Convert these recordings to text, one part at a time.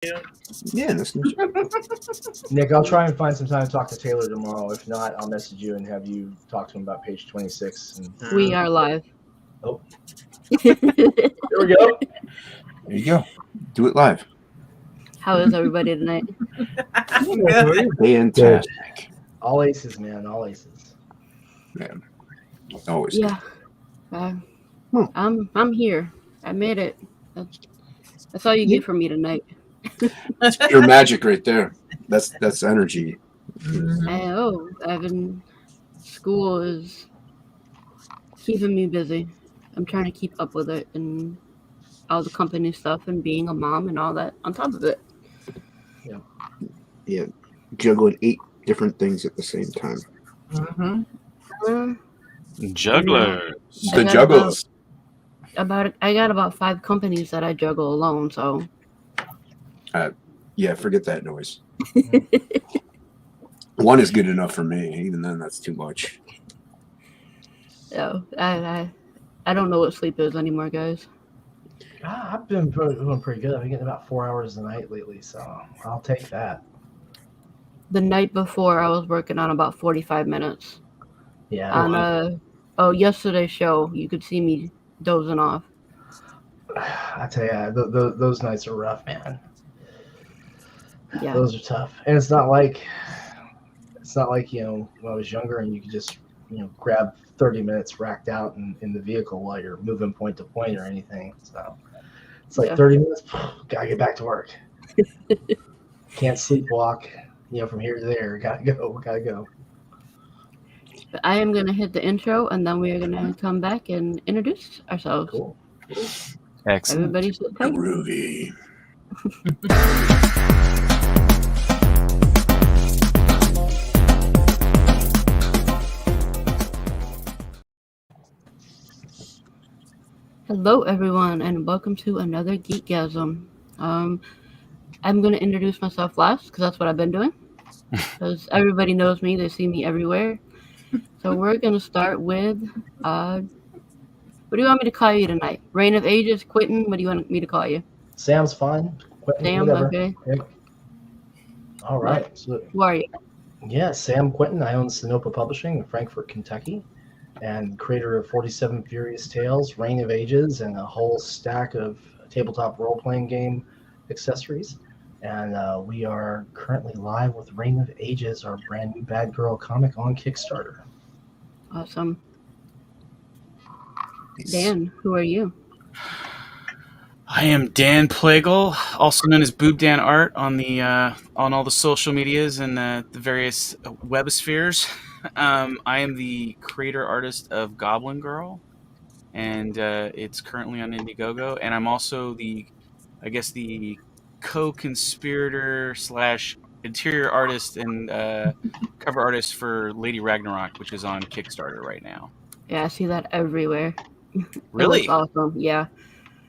Yeah, nice to meet you. Nick, I'll try and find some time to talk to Taylor tomorrow. If not, I'll message you and have you talk to him about page 26. And We are live. oh, there we go. There you go. Do it live. How is everybody tonight? Fantastic. All aces, man. All aces. Man. Always. Yeah. I'm here. I made it. That's all you get from me tonight. It's pure magic right there. That's energy. School is keeping me busy. I'm trying to keep up with it and all the company stuff and being a mom and all that on top of it. Yeah. Juggling 8 different things at the same time. Jugglers. The jugglers. I got about 5 companies that I juggle alone, so Yeah, forget that noise. 1 is good enough for me. Even then, that's too much. So I don't know what sleep is anymore, guys. I've been doing pretty good. I've been getting about 4 hours a night lately, so I'll take that. The night before, I was working on about 45 minutes. Yeah. On yesterday's show, you could see me dozing off. I tell you, those nights are rough, man. Yeah. Those are tough, and it's not like when I was younger and you could just grab 30 minutes racked out in the vehicle while you're moving point to point or anything. So it's like 30 minutes. Gotta get back to work. Can't sleepwalk. From here to there. Gotta go. But I am gonna hit the intro, and then we are gonna come back and introduce ourselves. Cool. Excellent. Everybody sit tight. Groovy. Hello, everyone, and welcome to another Geekgasm. I'm going to introduce myself last because that's what I've been doing. Because everybody knows me, they see me everywhere. So we're going to start with, what do you want me to call you tonight? Reign of Ages, Quinton, what do you want me to call you? Sam's fine. Quinton, Sam, whatever. okay. All right. So, who are you? Yeah, Sam Quinton. I own Sinopa Publishing in Frankfort, Kentucky, and creator of 47 Furious Tales, Reign of Ages, and a whole stack of tabletop role-playing game accessories. And we are currently live with Reign of Ages, our brand new Bad Girl comic on Kickstarter. Awesome. Dan, who are you? I am Dan Plegel, also known as Boob Dan Art on the on all the social medias and the various webospheres. I am the creator artist of Goblin Girl, and it's currently on Indiegogo. And I'm also the co-conspirator / interior artist and cover artist for Lady Ragnarok, which is on Kickstarter right now. Yeah, I see that everywhere. Really? It looks awesome. Yeah.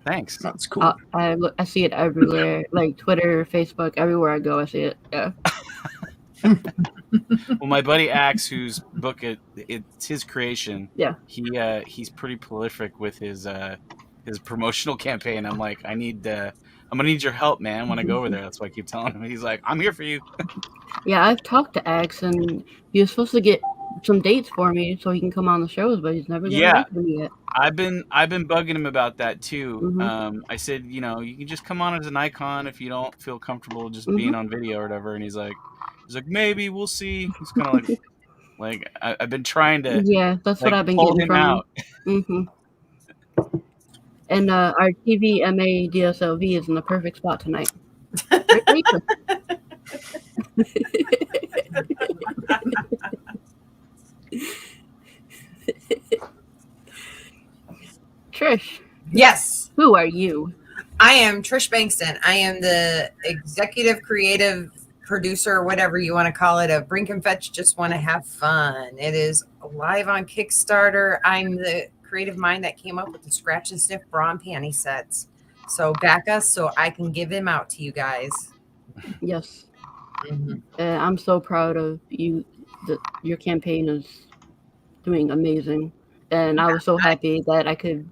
Thanks. That's cool. I see it everywhere, like Twitter, Facebook, everywhere I go, I see it. Yeah. Well, my buddy Axe, whose book it's his creation. Yeah. He's pretty prolific with his promotional campaign. I'm like, I'm gonna need your help, man, when I go over there. That's why I keep telling him. He's like, I'm here for you. Yeah, I've talked to Axe, and he was supposed to get some dates for me so he can come on the shows, but he's never gotten to me yet. I've been bugging him about that too. Mm-hmm. I said, you can just come on as an icon if you don't feel comfortable just being on video or whatever. And he's like, maybe we'll see. He's kind of like I've been trying to. Yeah, that's what I've been getting from him. Mm-hmm. And our TV MA DSLV is in the perfect spot tonight. Trish. Yes. Who are you? I am Trish Bankston. I am the executive creative producer, or whatever you want to call it, of Brink and Fetch Just Want to Have Fun. It is live on Kickstarter. I'm the creative mind that came up with the scratch and sniff bra and panty sets. So back us so I can give them out to you guys. Yes. Mm-hmm. I'm so proud of you. Your campaign is doing amazing. And I was so happy that I could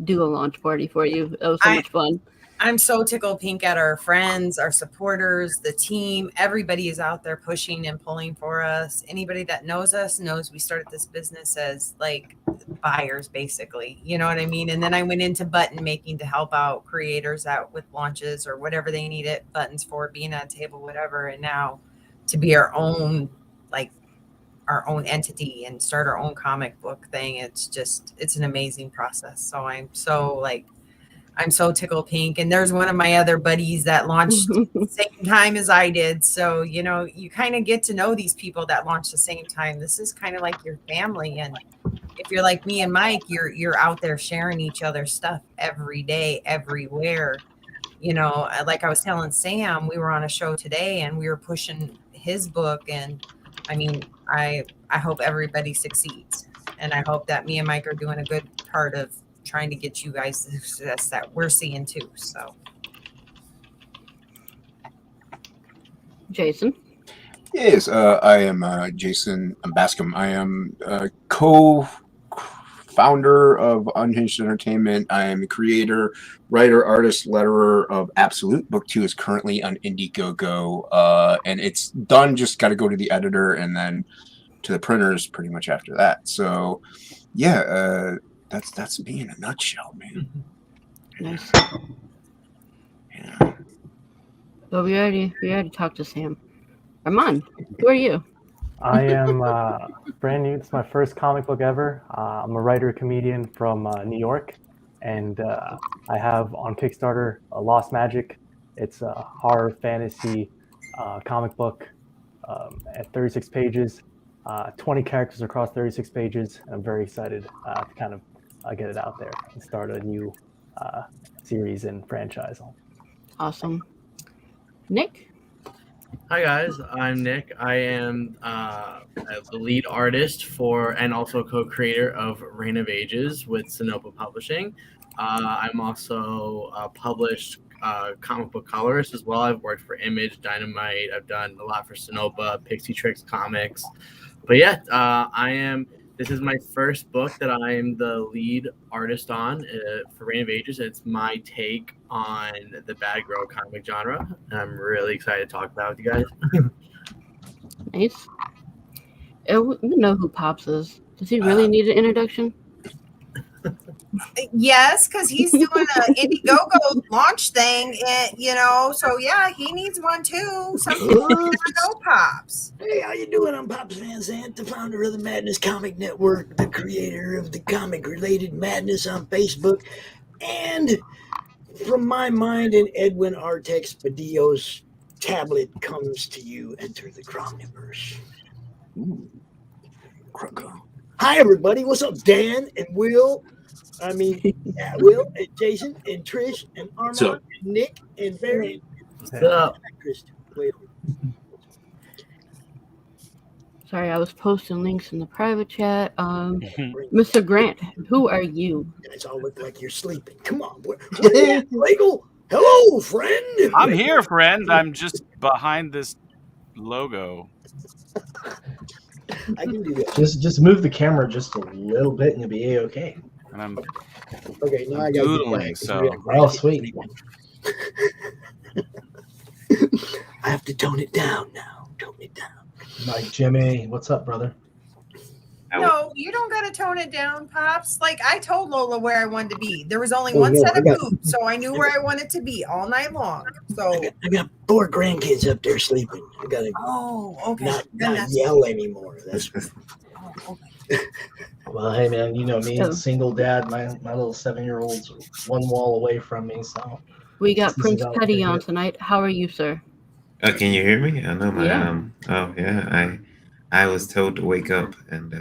do a launch party for you. It was so much fun. I'm so tickled pink at our friends, our supporters, the team. Everybody is out there pushing and pulling for us. Anybody that knows us knows we started this business as like buyers, basically. You know what I mean? And then I went into button making to help out creators out with launches or whatever they needed buttons for, being at a table, whatever. And now to be our own, like our own entity and start our own comic book thing. It's an amazing process. So I'm so tickled pink. And there's one of my other buddies that launched the same time as I did. So, you know, you kind of get to know these people that launch the same time. This is kind of like your family. And if you're like me and Mike, you're out there sharing each other's stuff every day, everywhere. You know, like I was telling Sam, we were on a show today and we were pushing his book. And I mean, I hope everybody succeeds. And I hope that me and Mike are doing a good part of trying to get you guys the success that we're seeing too. So Jason. Yes, I am Jason Bascom. I am co-founder of Unhinged Entertainment. I am a creator, writer, artist, letterer of Absolute. Book 2 is currently on Indiegogo, and it's done. Just got to go to the editor and then to the printers pretty much after that. So, yeah, that's me in a nutshell, man. Nice. Yeah. Well, we already talked to Sam. Arman, who are you? I am brand new. It's my first comic book ever. I'm a writer comedian from New York, and I have on Kickstarter Lost Magic. It's a horror fantasy comic book at 36 pages, 20 characters across 36 pages. I'm very excited to kind of get it out there and start a new series and franchise. Awesome. Nick? Hi guys, I'm Nick. I am the lead artist for and also co-creator of Reign of Ages with Sonoma Publishing. I'm also a published comic book colorist as well. I've worked for Image, Dynamite. I've done a lot for Sonoma, Pixie Tricks Comics. But yeah, this is my first book that I am the lead artist on for Reign of Ages. It's my take on the bad girl comic genre. And I'm really excited to talk about it with you guys. Nice. We know who Pops is. Does he really need an introduction? yes, because he's doing an Indiegogo launch thing, and you know, so yeah, he needs one too. Some people know Pops. Hey, how you doing? I'm Pops Van Zant, the founder of the Madness Comic Network, the creator of the comic-related madness on Facebook, and from my mind and Edwin Artex Padillo's tablet comes to you, enter the Cromniverse. Hi, everybody. What's up, Dan and Will? Will and Jason and Trish and Armand and Nick and Barry. What's up? Sorry, I was posting links in the private chat. Mr. Grant, who are you? You guys all look like you're sleeping. Come on, where you at, Plegel? Hello, friend. I'm here, friend. I'm just behind this logo. I can do that. Just move the camera just a little bit and you'll be a-okay. And I'm Okay, now I got doodling, so Oh, sweet. I have to tone it down now. Tone it down. Mike, Jimmy, what's up, brother? No, you don't got to tone it down, Pops. Like I told Lola where I wanted to be. There was only Oh, one no, set I of got- boobs, so I knew where I wanted to be all night long. So, I got 4 grandkids up there sleeping. I gotta oh, okay. not Then that's- yell anymore. That's oh, okay. Well, hey, man, you know me, So- single dad. My little 7-year-old's one wall away from me, so. We got This is Prince out Petty there. on tonight. How are you, sir? Can you hear me? I know my Yeah. oh yeah, I was told to wake up and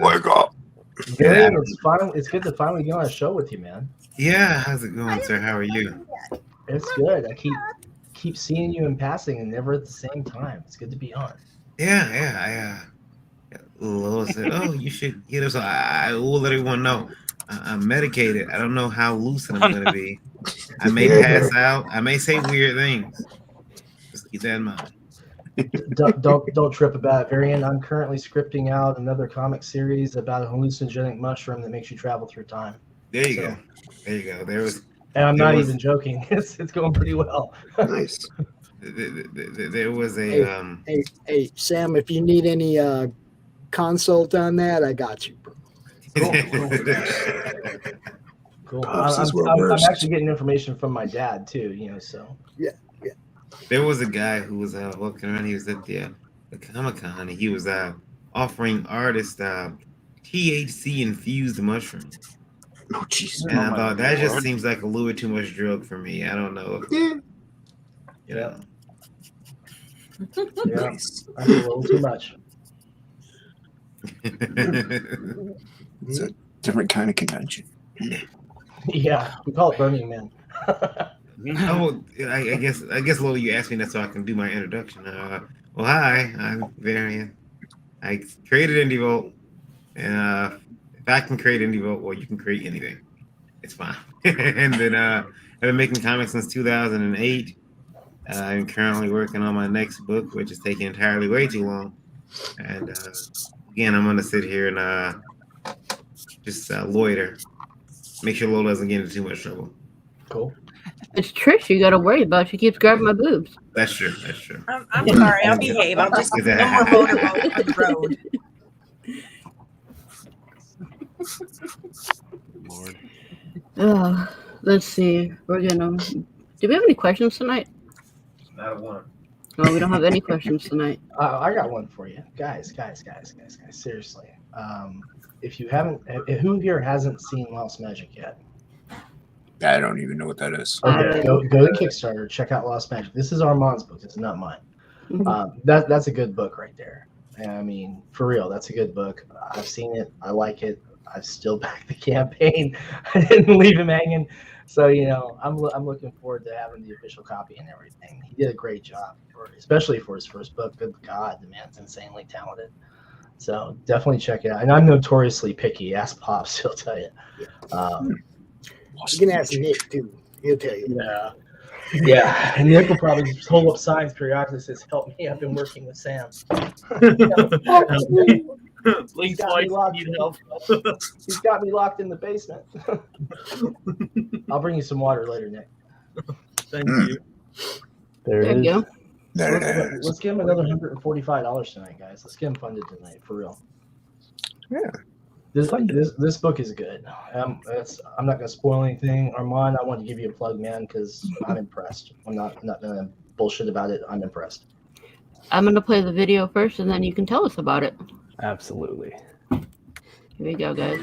Wake up. Very, it's good to finally get on a show with you, man. yeah, how's it going, sir? How are you? It's good. I keep seeing you in passing and never at the same time. It's good to be on. Yeah, Lola said, oh, you should get us. I will let everyone know. I'm medicated. I don't know how lucid I'm gonna be. I may pass out. I may say weird things. Just keep that in mind. Don't trip about it, Varian. I'm currently scripting out another comic series about a hallucinogenic mushroom that makes you travel through time. There you So- go. There you go. There was. And I'm There not was- even joking. It's going pretty well. Nice. There was a Hey, Sam, if you need any consult on that, I got you, bro. Cool. Pops is I'm well-versed. actually getting information from my dad too. So. There was a guy who was walking around. He was at the Comic-Con, and he was offering artists THC infused mushrooms. Oh, jeez. And I Oh, my thought that just Lord. seems like a little bit too much drug for me. I don't know. Yeah. Yeah. Nice. That's a little too much. It's a different kind of convention. Yeah, we call it Burning Man. Oh, I guess, Lola, you asked me that so I can do my introduction. Well, hi, I'm Varian. I created Indie Vote, and if I can create Indie Vote, well, you can create anything. It's fine. And then I've been making comics since 2008. I'm currently working on my next book, which is taking entirely way too long. And again, I'm gonna sit here and just loiter, make sure Lola doesn't get into too much trouble. Cool. It's Trish you got to worry about. She keeps grabbing my boobs. That's true. That's true. I'm sorry. I'll behave. I'll just no more motorboat on the road. Lord. Let's see. We're gonna. Do we have any questions tonight? Not a one. No, we don't have any questions tonight. I got one for you, guys. Seriously, if you haven't, who here hasn't seen Lost Magic yet? I don't even know what that is. Okay, go to Kickstarter, check out Lost Magic. This is Armand's book. This is not mine. That's a good book right there. And I mean, for real, that's a good book. I've seen it. I like it. I've still backed the campaign. I didn't leave him hanging. So I'm looking forward to having the official copy and everything. He did a great job, especially for his first book. Good God, the man's insanely talented. So definitely check it out. And I'm notoriously picky. Ask Pops, he'll tell you. You can ask Nick too. He'll tell you. Yeah, and Nick will probably just hold up signs periodically that says, "Help me! I've been working with Sam." Please, need help. He's got me locked in the basement. I'll bring you some water later, Nick. Thank you. There There it you is. go. There it is. Let's give him another $145 tonight, guys. Let's get him funded tonight, for real. Yeah. This book is good. I'm not gonna spoil anything. Armand, I want to give you a plug, man, because I'm impressed. I'm not gonna bullshit about it. I'm impressed. I'm gonna play the video first, and then you can tell us about it. Absolutely. Here we go, guys.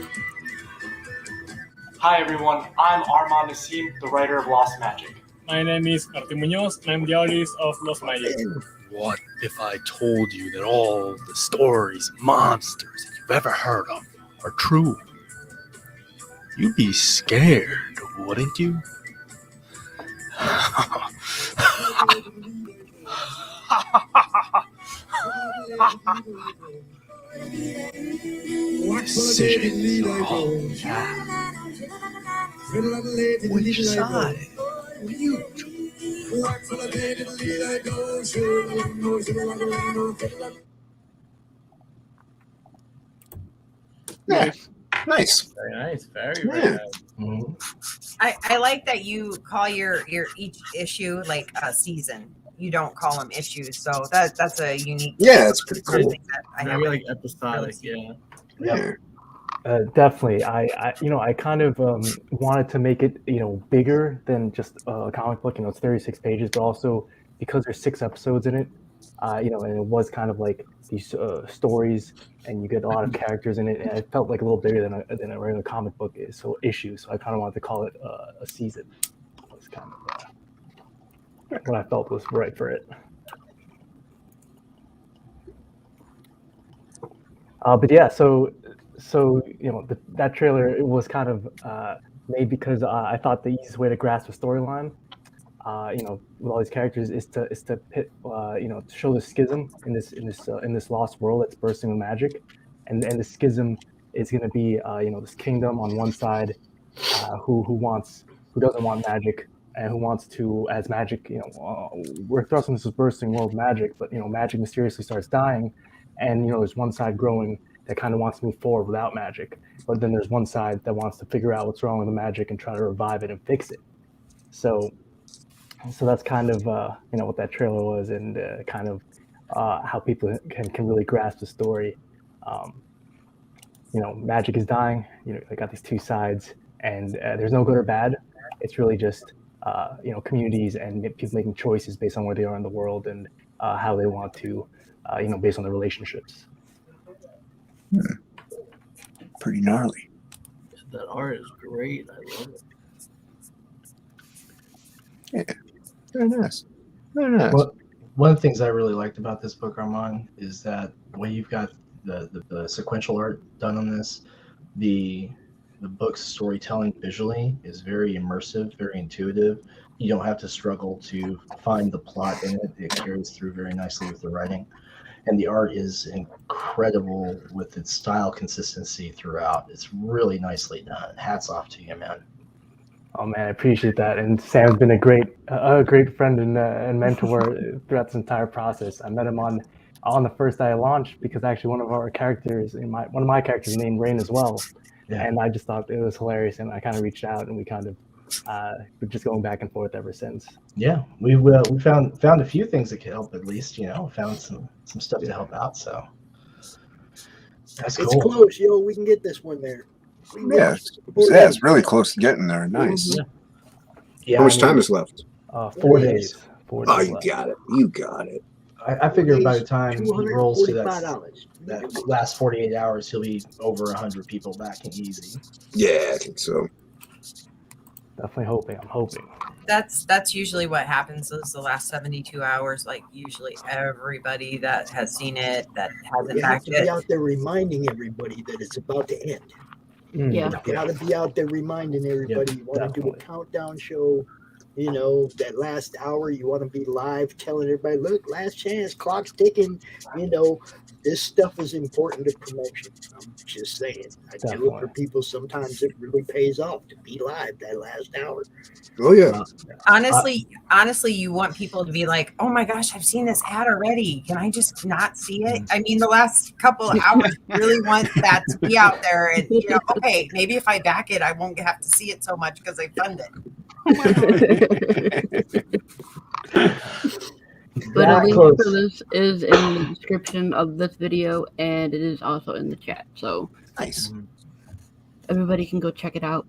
Hi everyone, I'm Arman Nasim, the writer of Lost Magic. My name is Martin Munoz, and I'm the artist of Lost Magic. What if I told you that all the stories, monsters that you've ever heard of are true? You'd be scared, wouldn't you? Decisions are all mad. Which side will you Yeah. Nice. Very nice. Very Yeah. nice. I like that you call your each issue like a season. You don't call them issues, so that's a unique. Yeah, that's pretty cool. thing that I Very haven't like episodic. Yeah. Yeah. Definitely. I kind of wanted to make it, bigger than just a comic book. It's 36 pages, but also because there's 6 episodes in it, and it was kind of like these stories, and you get a lot of characters in it, and it felt like a little bigger than a regular comic book is. So issue. So I kind of wanted to call it a season. Was kind of what I felt was right for it. But yeah, so that trailer, it was kind of made because I thought the easiest way to grasp a storyline, with all these characters, is to pit, to show the schism in this lost world that's bursting with magic, and the schism is going to be this kingdom on one side, who doesn't want magic and who wants to, as magic, we're thrust into this bursting world of magic, but magic mysteriously starts dying, and there's one side growing that kind of wants to move forward without magic, but then there's one side that wants to figure out what's wrong with the magic and try to revive it and fix it. So that's kind of what that trailer was, and kind of how people can really grasp the story. Magic is dying. I got these two sides, and there's no good or bad. It's really just communities and people making choices based on where they are in the world and how they want to, based on their relationships. Pretty gnarly. That art is great. I love it. Yeah, very nice. Very nice. Well, one of the things I really liked about this book, Arman, is that when you've got the sequential art done on this, the book's storytelling visually is very immersive, very intuitive. You don't have to struggle to find the plot in it. It carries through very nicely with the writing. And the art is incredible with its style consistency throughout. It's really nicely done. Hats off to you, man. Oh man, I appreciate that. And Sam's been a great friend and mentor throughout this entire process. I met him on the first day I launched because actually one of my characters named Rain as well. Yeah. And I just thought it was hilarious, and I kind of reached out, and we kind of we're just going back and forth ever since. Yeah, we found a few things that could help, at least, found some stuff to help out. So that's cool. It's close, yo. We can get this one there. Yeah, it's really close to getting there. Nice. Yeah. How much time is left? 4 days. 4 days. Oh, you got it. You got it. I figure by the time he rolls to that last 48 hours, he'll be over 100 people back and easy. Yeah, I think so. Definitely hoping. I'm hoping. That's usually what happens. Is the last 72 hours. Like usually everybody that has seen it that hasn't backed it. Be out there reminding everybody that it's about to end. Yeah. You got to be out there reminding everybody. You want to do a countdown show. That last hour, you want to be live telling everybody, look, last chance, clock's ticking. This stuff is important to promotion. I'm just saying. I do it for people. Sometimes it really pays off to be live that last hour. Oh, yeah. Honestly, you want people to be like, oh my gosh, I've seen this ad already. Can I just not see it? I mean, the last couple of hours, you really want that to be out there. And, okay, maybe if I back it, I won't have to see it so much because I fund it. But a link for this is in the description of this video, and it is also in the chat. So nice. Everybody can go check it out.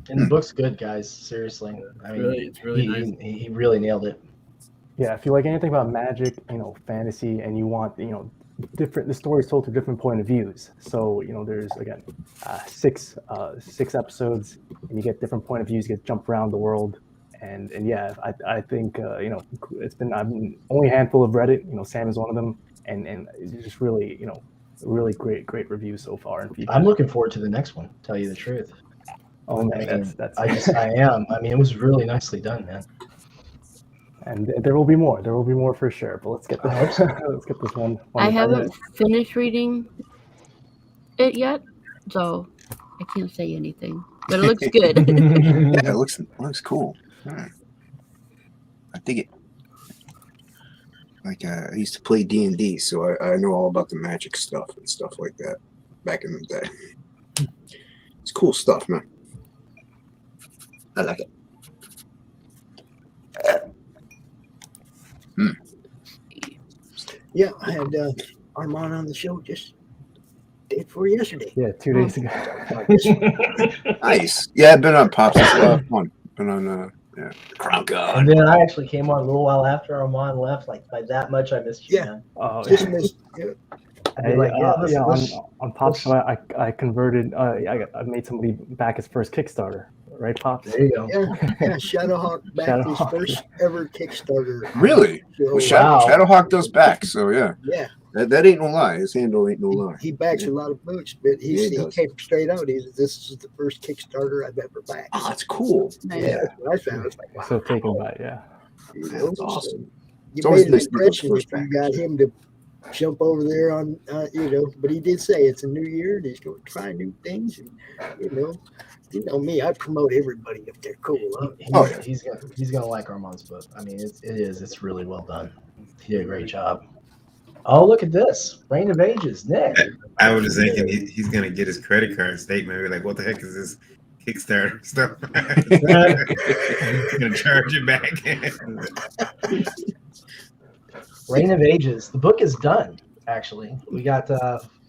And the book's good, guys. Seriously, I mean, it's really nice. He really nailed it. Yeah, if you like anything about magic, fantasy, and you want, the story is told through different point of views. So, there's again 6 episodes, and you get different point of views. You get to jump around the world, and yeah, I think I've been only a handful have read it. Sam is one of them, and it's just really really great reviews so far. And feedback. I'm looking forward to the next one. Tell you the truth. Oh man, that's I am. I mean, it was really nicely done, man. And there will be more. There will be more for sure. But let's get this. Let's get this one. I haven't finished reading it yet, so I can't say anything. But it looks good. Yeah, it looks cool. Right. I dig it. Like I used to play D&D, so I know all about the magic stuff and stuff like that back in the day. It's cool stuff, man. I like it. Yeah, I had Arman on the show just day before yesterday. Yeah, 2 days ago. Nice. Yeah, I've been on Pops. It's a lot of fun. Been on Crown God. And then I actually came on a little while after Arman left. Like by that much, I missed you, man. Just missed. On Pop's show, I converted. I made somebody back his first Kickstarter. Right, Pops? There you go. Yeah, Shadowhawk backed his first ever Kickstarter. Really? Well, Shadowhawk does back, so yeah. Yeah. That ain't no lie. His handle ain't no lie. He backs a lot of books, but he came straight out. This is the first Kickstarter I've ever backed. Oh, that's cool. Yeah, that's what I found. I was like, wow. So taken by, yeah. That's awesome. You made an impression if you got him to jump over there on, but he did say it's a new year and he's going to try new things. And, you know me, I promote everybody if they're cool. Huh? He's gonna like Arman's book. I mean, it's really well done. He did a great job. Oh, look at this. Reign of Ages, Nick. I was just thinking he's gonna get his credit card statement. We're like, what the heck is this Kickstarter stuff? He's gonna charge it back. Reign of Ages. The book is done, actually. We got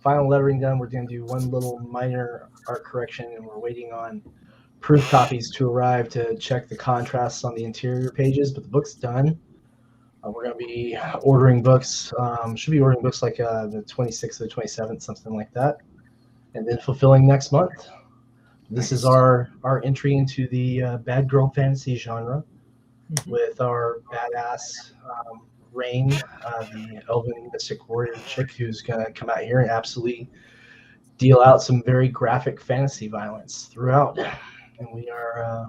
final lettering done. We're going to do one little minor art correction, and we're waiting on proof copies to arrive to check the contrasts on the interior pages, but the book's done. We're going to be ordering books. Should be ordering books like the 26th or the 27th, something like that, and then fulfilling next month. This is our entry into the bad girl fantasy genre with our badass Rain, the elven mystic warrior chick who's going to come out here and absolutely deal out some very graphic fantasy violence throughout. And we are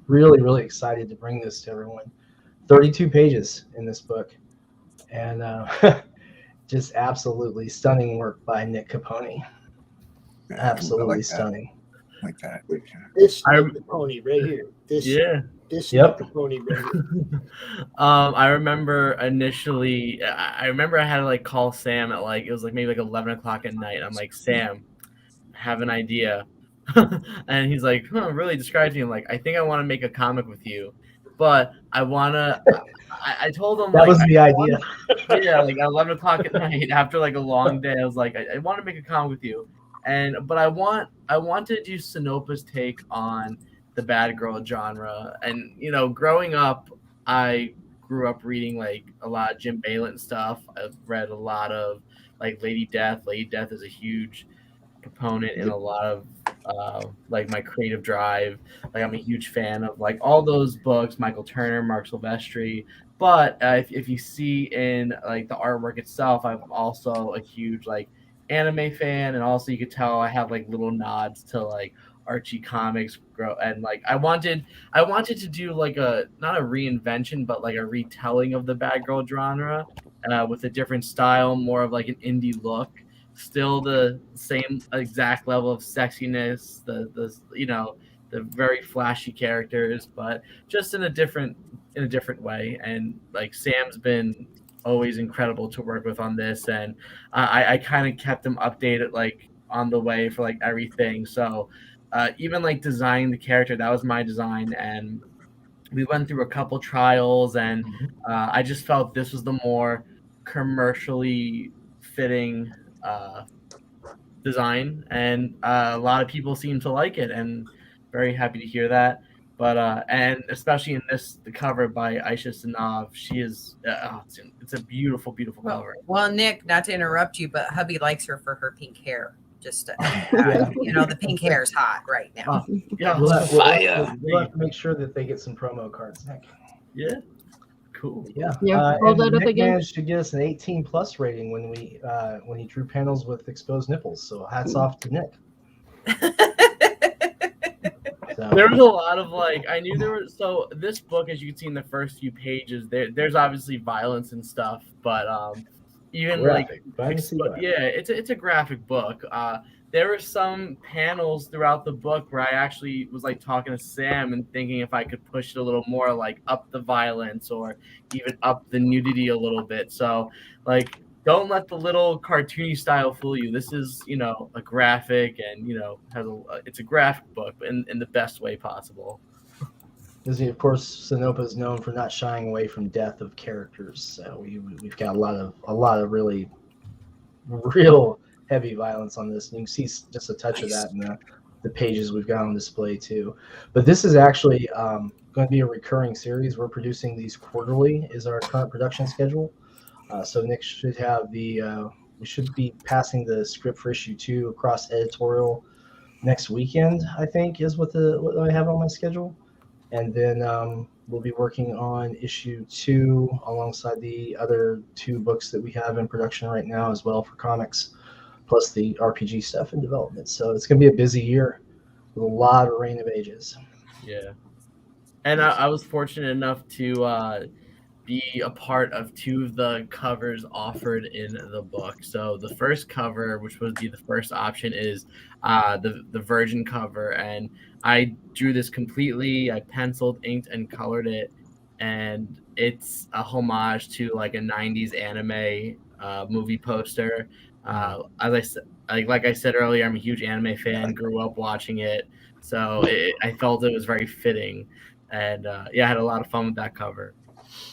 really, really excited to bring this to everyone. 32 pages in this book, and just absolutely stunning work by Nick Capone. Absolutely stunning. Like that. This pony right here. This This Yep. pony right here. I remember initially, I remember I had to like call Sam at like, it was like maybe like 11 o'clock at night. I'm like, Sam, I have an idea. And he's like, really describes me. I'm like, I think I want to make a comic with you, but I want to, I told him That like, was the idea. yeah, like at 11 o'clock at night after like a long day, I was like, I want to make a comic with you. But I want to do Sinopa's take on the bad girl genre. And, you know, growing up, I grew up reading like a lot of Jim Balin stuff. I've read a lot of like Lady Death. Lady Death is a huge proponent in a lot of like my creative drive. Like I'm a huge fan of like all those books, Michael Turner, Mark Silvestri. But if you see in like the artwork itself, I'm also a huge like anime fan, and also you could tell I have like little nods to like Archie comics and like I wanted to do like a not a reinvention but like a retelling of the bad girl genre with a different style, more of like an indie look, still the same exact level of sexiness, the you know, the very flashy characters, but just in a different way. And like Sam's been always incredible to work with on this, and I kind of kept him updated like on the way for like everything. So even like designing the character, that was my design, and we went through a couple trials, and I just felt this was the more commercially fitting design, and a lot of people seem to like it, and very happy to hear that. But and especially in this, the cover by Aisha Sanav, she is it's a beautiful cover. Well, Nick, not to interrupt you, but hubby likes her for her pink hair. Just you know, the pink hair is hot right now. Yeah, We'll have to make sure that they get some promo cards, Nick. Yeah, cool. Yeah. Hold that up Nick again. managed to get us an 18+ rating when he drew panels with exposed nipples. So hats off to Nick. There was a lot of like, I knew there was, so this book, as you can see in the first few pages, there's obviously violence and stuff, but even graphic. It's a graphic book. There were some panels throughout the book where I actually was like talking to Sam and thinking if I could push it a little more, like up the violence or even up the nudity a little bit. So like, don't let the little cartoony style fool you. This is, you know, a graphic, and you know, it's a graphic book, but in the best way possible. Because of course, Sinopa is known for not shying away from death of characters. So we've got a lot of really real heavy violence on this. And you can see just a touch of that in the pages we've got on display too. But this is actually going to be a recurring series. We're producing these quarterly is our current production schedule. So Nick should have we should be passing the script for issue 2 across editorial next weekend, I think, is what I have on my schedule. And then we'll be working on issue 2 alongside the other 2 books that we have in production right now as well for comics, plus the RPG stuff in development. So it's going to be a busy year with a lot of Reign of Ages. Yeah. And I was fortunate enough to be a part of 2 of the covers offered in the book. So the first cover, which would be the first option, is the Virgin cover, and I drew this completely. I penciled, inked, and colored it, and it's a homage to like a 90s anime movie poster. As I said, like I said earlier, I'm a huge anime fan. Grew up watching it, so I felt it was very fitting, and yeah, I had a lot of fun with that cover.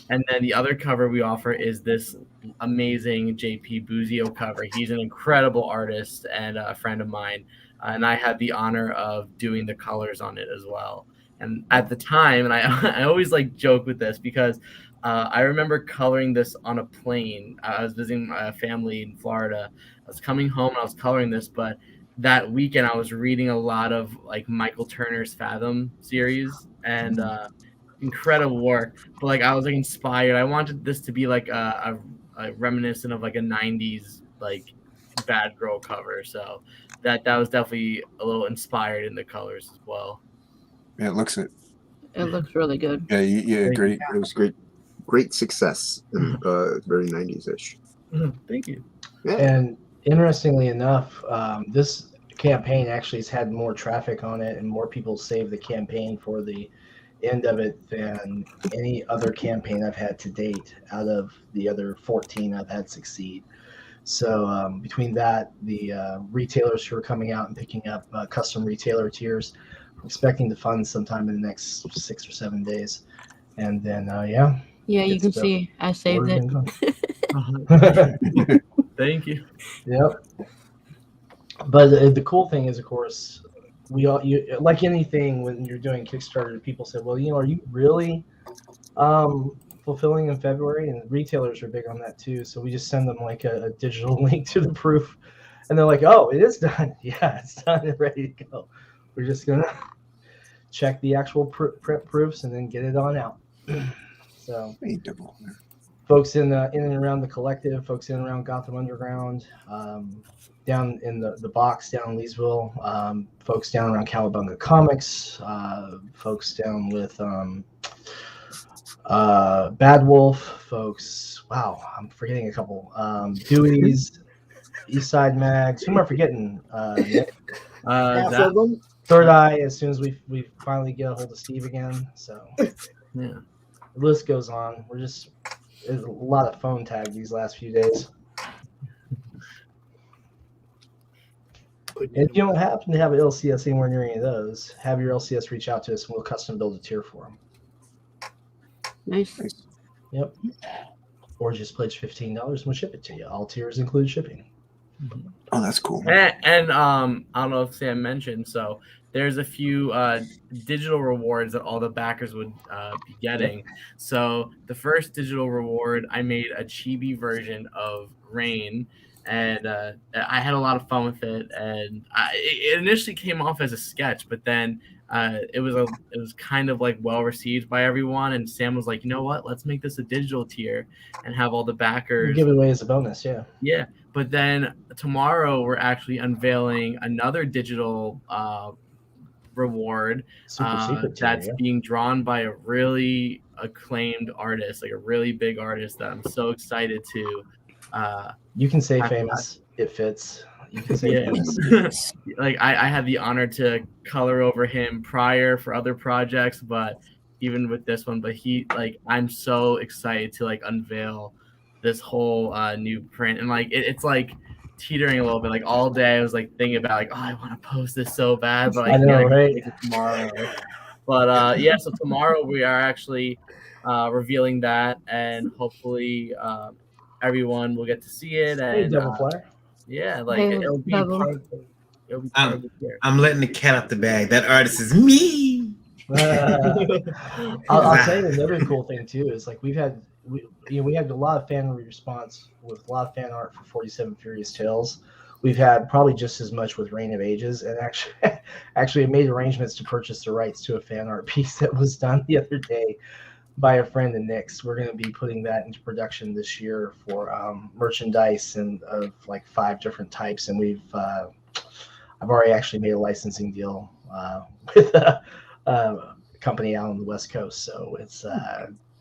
And then the other cover we offer is this amazing JP Boozio cover. He's an incredible artist and a friend of mine, and I had the honor of doing the colors on it as well. And at the time, and I I always like joke with this because I remember coloring this on a plane. I was visiting my family in Florida. I was coming home and I was coloring this, but that weekend I was reading a lot of like Michael Turner's Fathom series and incredible work. But like I was like inspired. I wanted this to be like a reminiscent of like a '90s like bad girl cover. So that was definitely a little inspired in the colors as well. Yeah, it looks it. It looks really good. Yeah, great. It was great success. And, very 90s-ish. Thank you. Yeah. And interestingly enough, this campaign actually has had more traffic on it and more people saved the campaign for the end of it than any other campaign I've had to date out of the other 14 I've had succeed. So between that, the retailers who are coming out and picking up custom retailer tiers, I'm expecting to fund sometime in the next 6 or 7 days. And then, yeah. Yeah, you can see I saved it. Thank you. Yep. But the cool thing is, of course, you like anything when you're doing Kickstarter, people say, well, are you really fulfilling in February? And retailers are big on that too. So we just send them like a digital link to the proof, and they're like, oh, it is done. Yeah, it's done and ready to go. We're just gonna check the actual print proofs and then get it on out. So folks in and around the collective, folks in and around Gotham Underground, down in the box down in Leesville, folks down around Cowabunga Comics, folks down with Bad Wolf, folks. Wow, I'm forgetting a couple. Dewey's, Eastside Mags. Who am I forgetting? Half of them. Third Eye. As soon as we finally get a hold of Steve again, so yeah, the list goes on. There's a lot of phone tag these last few days. And if you don't happen to have an LCS anywhere near any of those, have your LCS reach out to us and we'll custom build a tier for them. Nice. Yep. Or just pledge $15 and we'll ship it to you. All tiers include shipping. Oh, that's cool. And I don't know if Sam mentioned, so there's a few digital rewards that all the backers would be getting. So the first digital reward, I made a chibi version of Rain, and I had a lot of fun with it. And it initially came off as a sketch, but then it was kind of like well received by everyone. And Sam was like, you know what? Let's make this a digital tier and have all the backers give it away as a bonus. Yeah. Yeah. But then tomorrow we're actually unveiling another digital reward that's being drawn by a really acclaimed artist, like a really big artist that I'm so excited to. You can say famous. It fits. You can say famous. Like I had the honor to color over him prior for other projects, but even with this one, but I'm so excited to like unveil this whole new print, and like it's like teetering a little bit. Like all day I was like thinking about like, oh, I want to post this so bad, but I know, right? Make it tomorrow. But yeah, so tomorrow we are actually revealing that, and hopefully everyone will get to see it. And hey, Devil Flyer. Yeah, like it'll be part of the year. I'm letting the cat out the bag. That artist is me. I'll tell you another cool thing too is like we had a lot of fan response with a lot of fan art for 47 Furious Tales. We've had probably just as much with Reign of Ages, and actually made arrangements to purchase the rights to a fan art piece that was done the other day by a friend of Nick's. We're going to be putting that into production this year for merchandise and of like 5 different types, and I've already actually made a licensing deal with a company out on the West Coast, so it's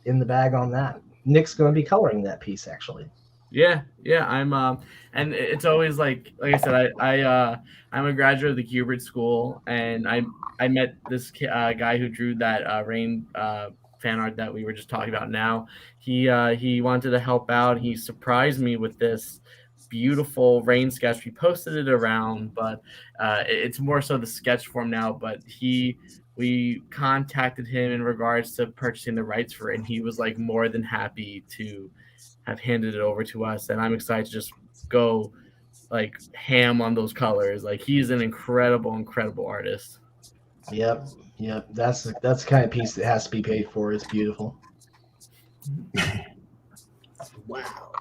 in the bag on that. Nick's going to be coloring that piece actually. Yeah, I'm and it's always like I said, I'm a graduate of the Hubert School, and I met this guy who drew that Rain fan art that we were just talking about now. He wanted to help out. He surprised me with this beautiful rain sketch. We posted it around, but it's more so the sketch form now. But we contacted him in regards to purchasing the rights for it, and he was like more than happy to have handed it over to us. And I'm excited to just go like ham on those colors. Like he's an incredible artist. Yep. That's the kind of piece that has to be paid for. It's beautiful. Wow.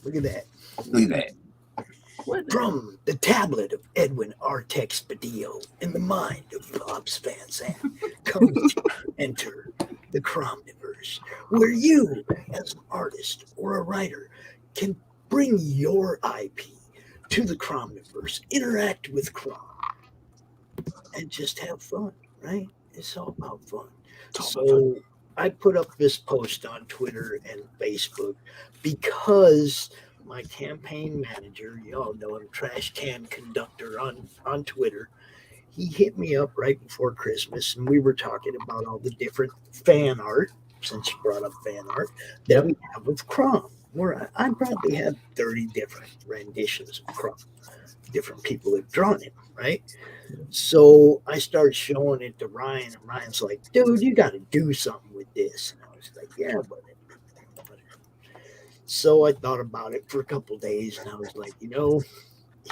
Look at that. Look at that. From the tablet of Edwin Artex Badillo in the mind of Pops Van Zandt, come to enter the Cromniverse, where you, as an artist or a writer, can bring your IP to the Cromniverse, interact with Crom, and just have fun, right? It's all about fun. So I put up this post on Twitter and Facebook because my campaign manager, y'all know him, Trash Can Conductor on Twitter, he hit me up right before Christmas, and we were talking about all the different fan art, since you brought up fan art, that we have of Crom, where I probably have 30 different renditions of Crom. Different people have drawn it, right? So I started showing it to Ryan, and Ryan's like, dude, you got to do something with this. And I was like, yeah, but so I thought about it for a couple of days, and I was like,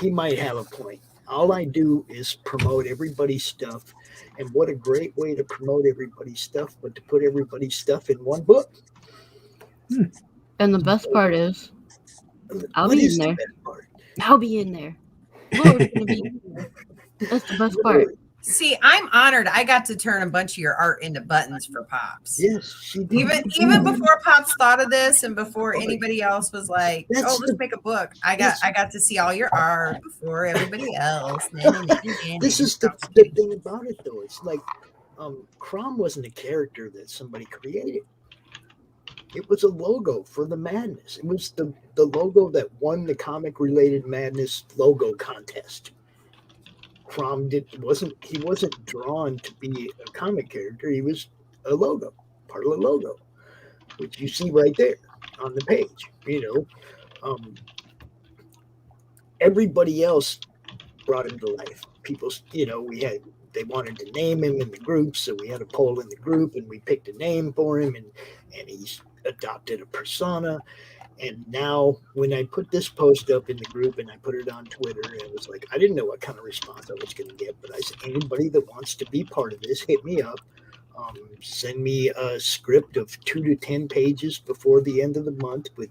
he might have a point. All I do is promote everybody's stuff, and what a great way to promote everybody's stuff, but to put everybody's stuff in one book. And the best part is, I'll What be is in the there. best part? I'll be in there. Laura's gonna be in there. That's the best part. See, I'm honored. I got to turn a bunch of your art into buttons for Pops. Yes, she did. Even before Pops thought of this, and before anybody else was like, "Oh, let's make a book." I got to see all your art before everybody else. This is the thing about it, though. It's like Crom wasn't a character that somebody created. It was a logo for the madness. It was the logo that won the Comic Related Madness logo contest. Crom wasn't drawn to be a comic character. He was a logo, part of the logo, which you see right there on the page. Everybody else brought him to life. People, they wanted to name him in the group, so we had a poll in the group, and we picked a name for him, and he's adopted a persona. And now when I put this post up in the group and I put it on Twitter, it was like, I didn't know what kind of response I was going to get, but I said, anybody that wants to be part of this, hit me up. Send me a script of 2 to 10 pages before the end of the month with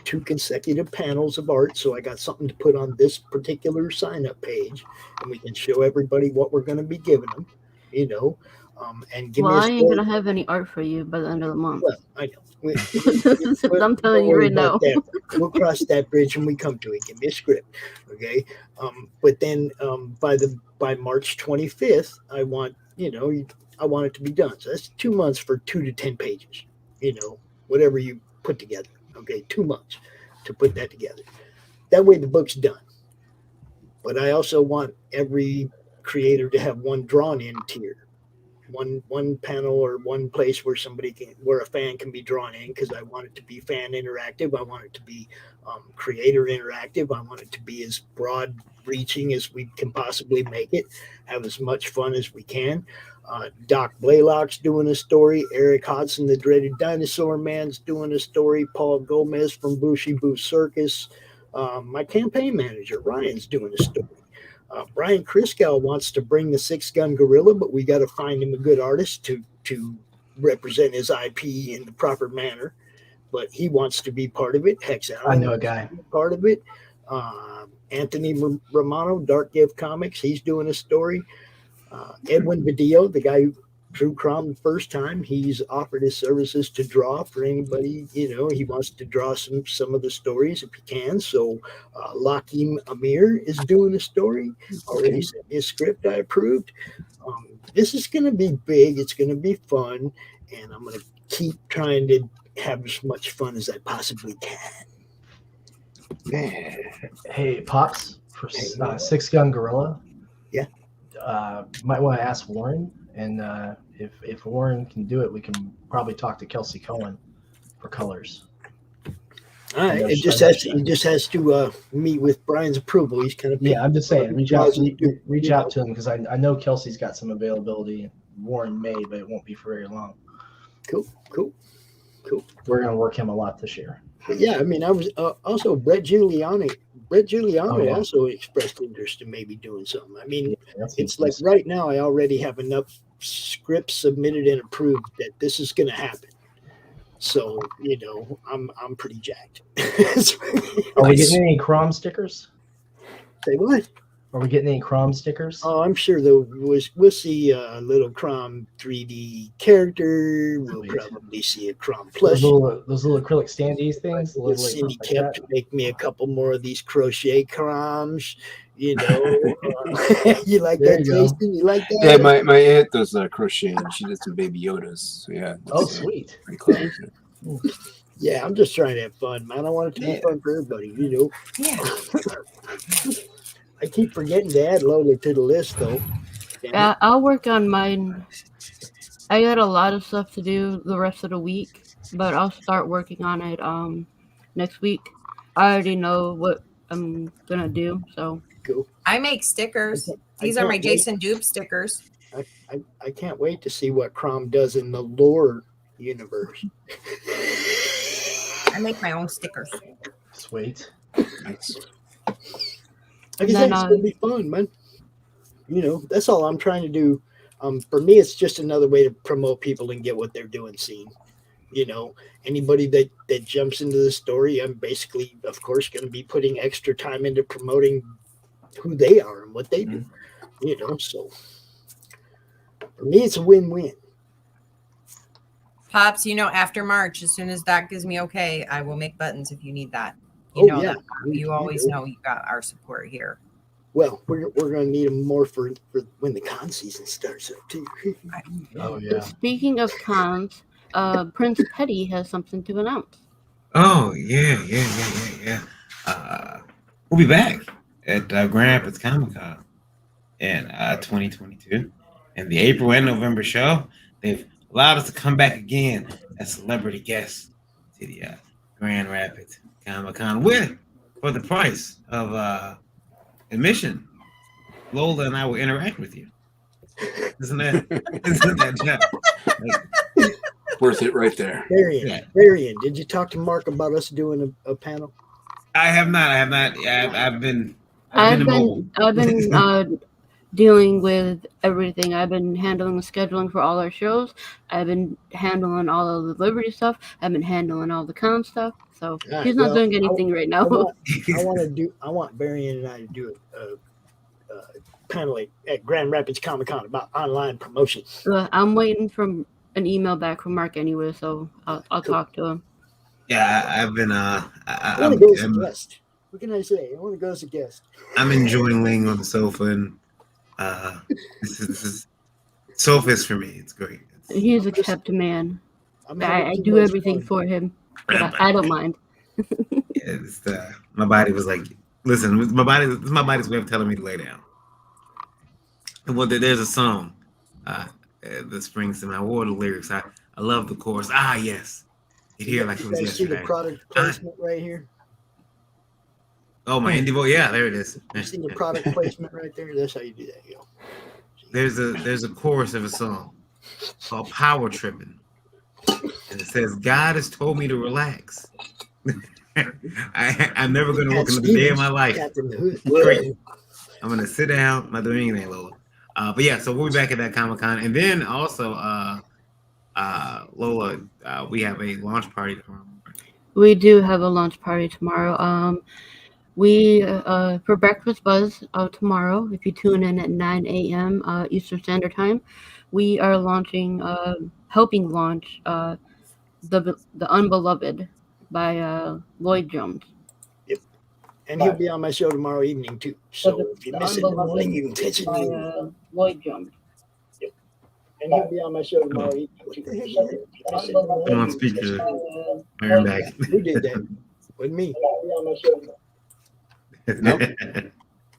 2 consecutive panels of art. So I got something to put on this particular sign-up page, and we can show everybody what we're going to be giving them, and give me I ain't gonna have any art for you by the end of the month. Well, I know. I'm telling you right now. We'll cross that bridge when we come to it. Give me a script, okay? But then by March 25th, I want it to be done. So that's 2 months for 2 to 10 pages. Whatever you put together. Okay, 2 months to put that together. That way the book's done. But I also want every creator to have one drawn in tier. One panel or one place where where a fan can be drawn in, because I want it to be fan interactive. I want it to be creator interactive. I want it to be as broad reaching as we can possibly make it. Have as much fun as we can. Doc Blaylock's doing a story. Eric Hodson, the dreaded dinosaur man's doing a story. Paul Gomez from Bushy Boo Circus. My campaign manager Ryan's doing a story. Brian Kriskow wants to bring the 6-gun gorilla, but we got to find him a good artist to represent his IP in the proper manner. But he wants to be part of it. Hex Allen, I know a guy. Part of it. Anthony Romano, Dark Gift Comics, he's doing a story. Edwin Badillo, the guy who drew Crom the first time, he's offered his services to draw for anybody. He wants to draw some of the stories if he can. So Lakim Amir is doing a story. Already sent me a script I approved. This is going to be big. It's going to be fun. And I'm going to keep trying to have as much fun as I possibly can. Hey, Pops, for 6-gun gorilla. Yeah. might want to ask Warren, and if Warren can do it, we can probably talk to Kelsey Cohen for colors. All right, it just has to meet with Brian's approval. He's kind of I'm just saying, reach out to him because I know Kelsey's got some availability. Warren may, but it won't be for very long. Cool. We're gonna work him a lot this year. But yeah, I mean, I was also Brett Giuliano also expressed interest in maybe doing something. I mean, it's like right now I already have enough scripts submitted and approved that this is going to happen. So I'm pretty jacked. Are we getting any Crom stickers? Say what? Are we getting any Crom stickers? Oh, I'm sure we'll see a little Crom 3D character. We'll probably see a Crom plush. Those little acrylic standees things. Cindy kept to make me a couple more of these crochet Croms. You like that, Jason? You like that? Yeah, my aunt does crochet, and she did some Baby Yodas. So yeah. Oh, sweet. Pretty clever. Yeah, I'm just trying to have fun, man. I want it to be fun for everybody, Yeah. I keep forgetting to add Lola to the list, though. Yeah, I'll work on mine. I got a lot of stuff to do the rest of the week, but I'll start working on it next week. I already know what I'm gonna do, so. Cool. I make stickers. These are my Jason Dupe stickers. I can't wait to see what Crom does in the lore universe. I make my own stickers. Sweet. Nice. I guess it's gonna be fun, man. That's all I'm trying to do. For me, it's just another way to promote people and get what they're doing seen. Anybody that jumps into the story, I'm basically, of course, going to be putting extra time into promoting who they are and what they do. So for me, it's a win-win. Pops, after March, as soon as that gives me okay, I will make buttons if you need that. That. You always know you got our support here. Well, we're going to need them more for when the con season starts up too. Oh yeah. Speaking of cons, Prince Petty has something to announce. Oh yeah. We'll be back at Grand Rapids Comic Con in 2022, and the April and November show. They've allowed us to come back again as celebrity guests to the Grand Rapids Comic Con for the price of admission. Lola and I will interact with you. Isn't that worth it right there? Varian, did you talk to Mark about us doing a panel? I have not. I've been dealing with everything. I've been handling the scheduling for all our shows. I've been handling all of the Liberty stuff. I've been handling all the con stuff. So he's not doing anything right now. I want Varian and I to do a panel at Grand Rapids Comic Con about online promotion. I'm waiting for an email back from Mark anyway, so I'll talk to him. Yeah, I've been. I want to go as a guest. What can I say? I want to go as a guest. I'm enjoying laying on the sofa, and this is sofa is for me. It's great. He's a kept man. I do everything for him, but I don't mind. My body was like, listen, my body's way of telling me to lay down. Well, there's a song that springs to mind. What are the lyrics? I love the chorus. Ah, yes. You hear like it was yesterday. See the product placement right here? Oh, my indie voice. Yeah, there it is. You see the product placement right there? That's how you do that, yo. There's a chorus of a song called Power Tripping. And it says, God has told me to relax. I'm never going to work another day of my life. Great. I'm going to sit down, not doing anything, Lola. But yeah, so we'll be back at that Comic Con. And then also, Lola, we have a launch party tomorrow. We do have a launch party tomorrow. We for Breakfast Buzz tomorrow, if you tune in at 9 a.m. Eastern Standard Time, we are launching, helping launch the Unbeloved by Lloyd Jones. Yep. And he'll be on my show tomorrow evening too. So if you miss it in the morning, you can catch it. Lloyd Jones. Yep. And he'll be on my show tomorrow evening too. Come on, speaker. I'm back. Who did that? With me. Nope.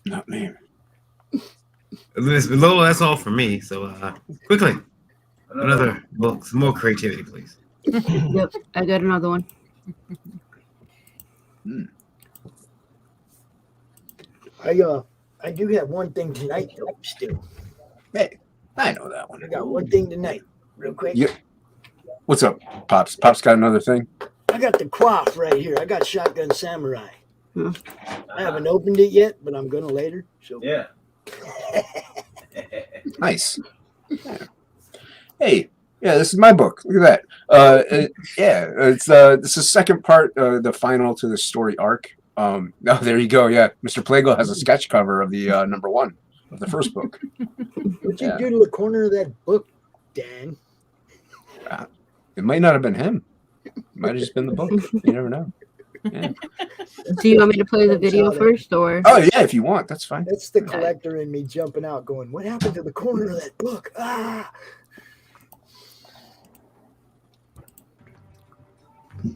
Not me. Lola, that's all for me. So quickly, another book, some more creativity, please. Yep, I got another one. I do have one thing tonight though. Still, Hey, I know that one. I got one thing tonight, real quick. Yep. What's up, Pops? Pops got another thing? I got the quaff right here. I got Shotgun Samurai. Hmm. I haven't opened it yet, but I'm gonna later. So Yeah. Nice. Yeah. Hey, yeah, this is my book. Look at that. It's the second part, the final to the story arc. Oh, there you go. Yeah, Mr. Plegel has a sketch cover of the number one of the first book. What'd you do to the corner of that book, Dan? It might not have been him. It might have just been the book. You never know. Yeah. Do you want me to play the video first, or? Oh yeah, if you want, that's fine. That's the collector in me jumping out, going, "What happened to the corner of that book?" Ah.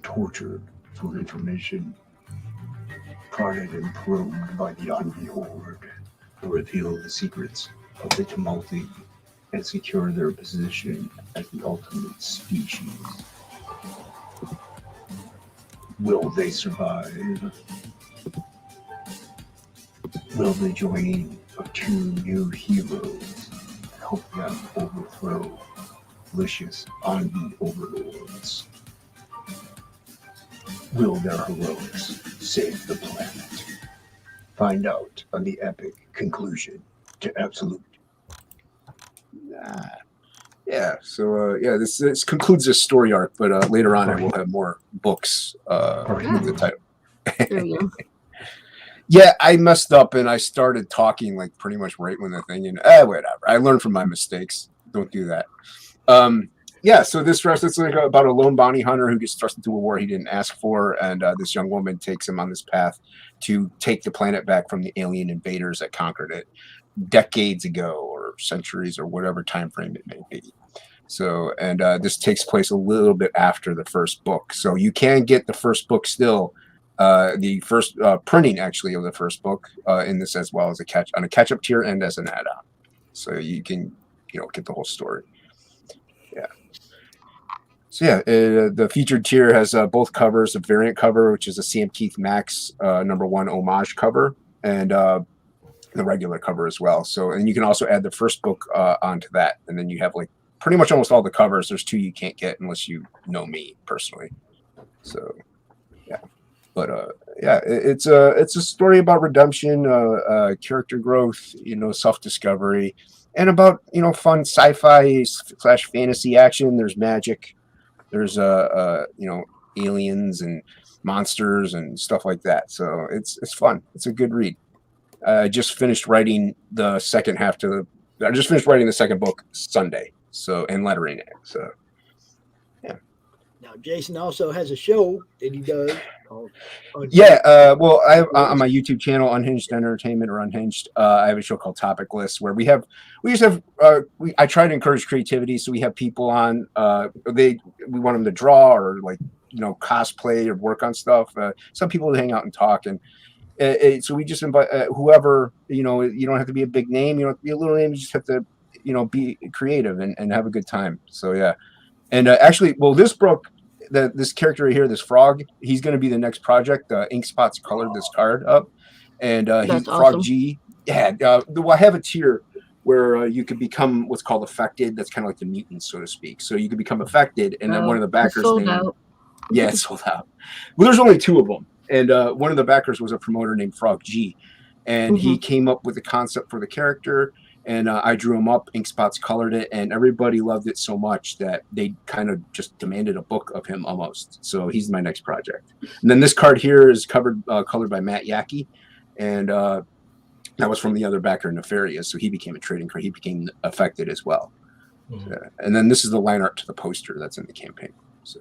Tortured for information, prodded and probed by the Envy Horde to reveal the secrets of the Tumulti and secure their position as the ultimate species. Will they survive? Will the joining of two new heroes help them overthrow malicious Envy overlords? Will their heroics save the planet? Find out on the epic conclusion to Absolute. Yeah. So this concludes this story arc, but later on I will have more books with the title. There you go. Yeah, I messed up and I started talking like pretty much right when the thing, and whatever. I learned from my mistakes. Don't do that. So it's like about a lone bounty hunter who gets thrust into a war he didn't ask for, and this young woman takes him on this path to take the planet back from the alien invaders that conquered it decades ago, or centuries, or whatever time frame it may be. So, and this takes place a little bit after the first book, so you can get the first book still. The first printing actually of the first book in this, as well as a catch-up tier and as an add-on, so you can get the whole story. Yeah. So the featured tier has both covers: a variant cover, which is a Sam Keith Max number one homage cover, and the regular cover as well. So, and you can also add the first book onto that, and then you have like pretty much almost all the covers. There's two you can't get unless you know me personally. So, yeah. But it's a story about redemption, character growth, self-discovery, and about fun sci-fi / fantasy action. There's magic, there's aliens and monsters and stuff like that. So it's fun. It's a good read. I just finished writing the second book Sunday. So, and lettering it. So yeah. Now Jason also has a show that he does. On my YouTube channel, Unhinged Entertainment or Unhinged, I have a show called Topic List where I try to encourage creativity. So we have people on, we want them to draw or cosplay or work on stuff. Some people hang out and talk, and so we just invite whoever, you don't have to be a big name, you don't have to be a little name, you just have to, be creative and have a good time. So yeah. And this book, this character right here, this frog, he's going to be the next project. Ink Spots colored this card up, and he's awesome. Frog G. Yeah, I have a tier where you could become what's called affected. That's kind of like the mutants, so to speak. So you could become affected, and then one of the backers sold out. Yeah, it's sold out. Well, there's only two of them, and one of the backers was a promoter named Frog G, and he came up with the concept for the character. And I drew him up, Ink Spots colored it, and everybody loved it so much that they kind of just demanded a book of him almost. So he's my next project. And then this card here is colored by Matt Yackey, and that was from the other backer, Nefarious. So he became a trading card. He became affected as well. And then this is the line art to the poster that's in the campaign. So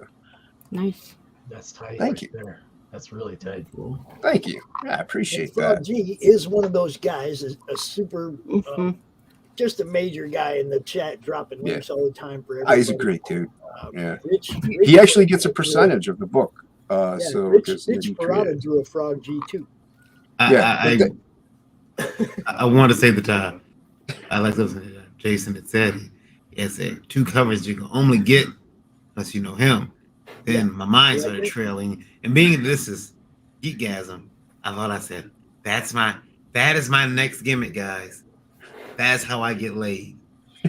nice. That's tight. Thank you. There. That's really tight. Cool. Thank you. Yeah, I appreciate Frog that. G is one of those guys, a super, just a major guy in the chat, dropping links all the time for everybody. He's a great dude. Yeah. Rich he actually gets a percentage of the book. Rich Parada drew a Frog G too. I want to say that I like those. Jason had said he had said 2 covers you can only get unless you know him. Then my mind started trailing, and being this is Geekgasm, I said, that is my next gimmick, guys. That's how I get laid.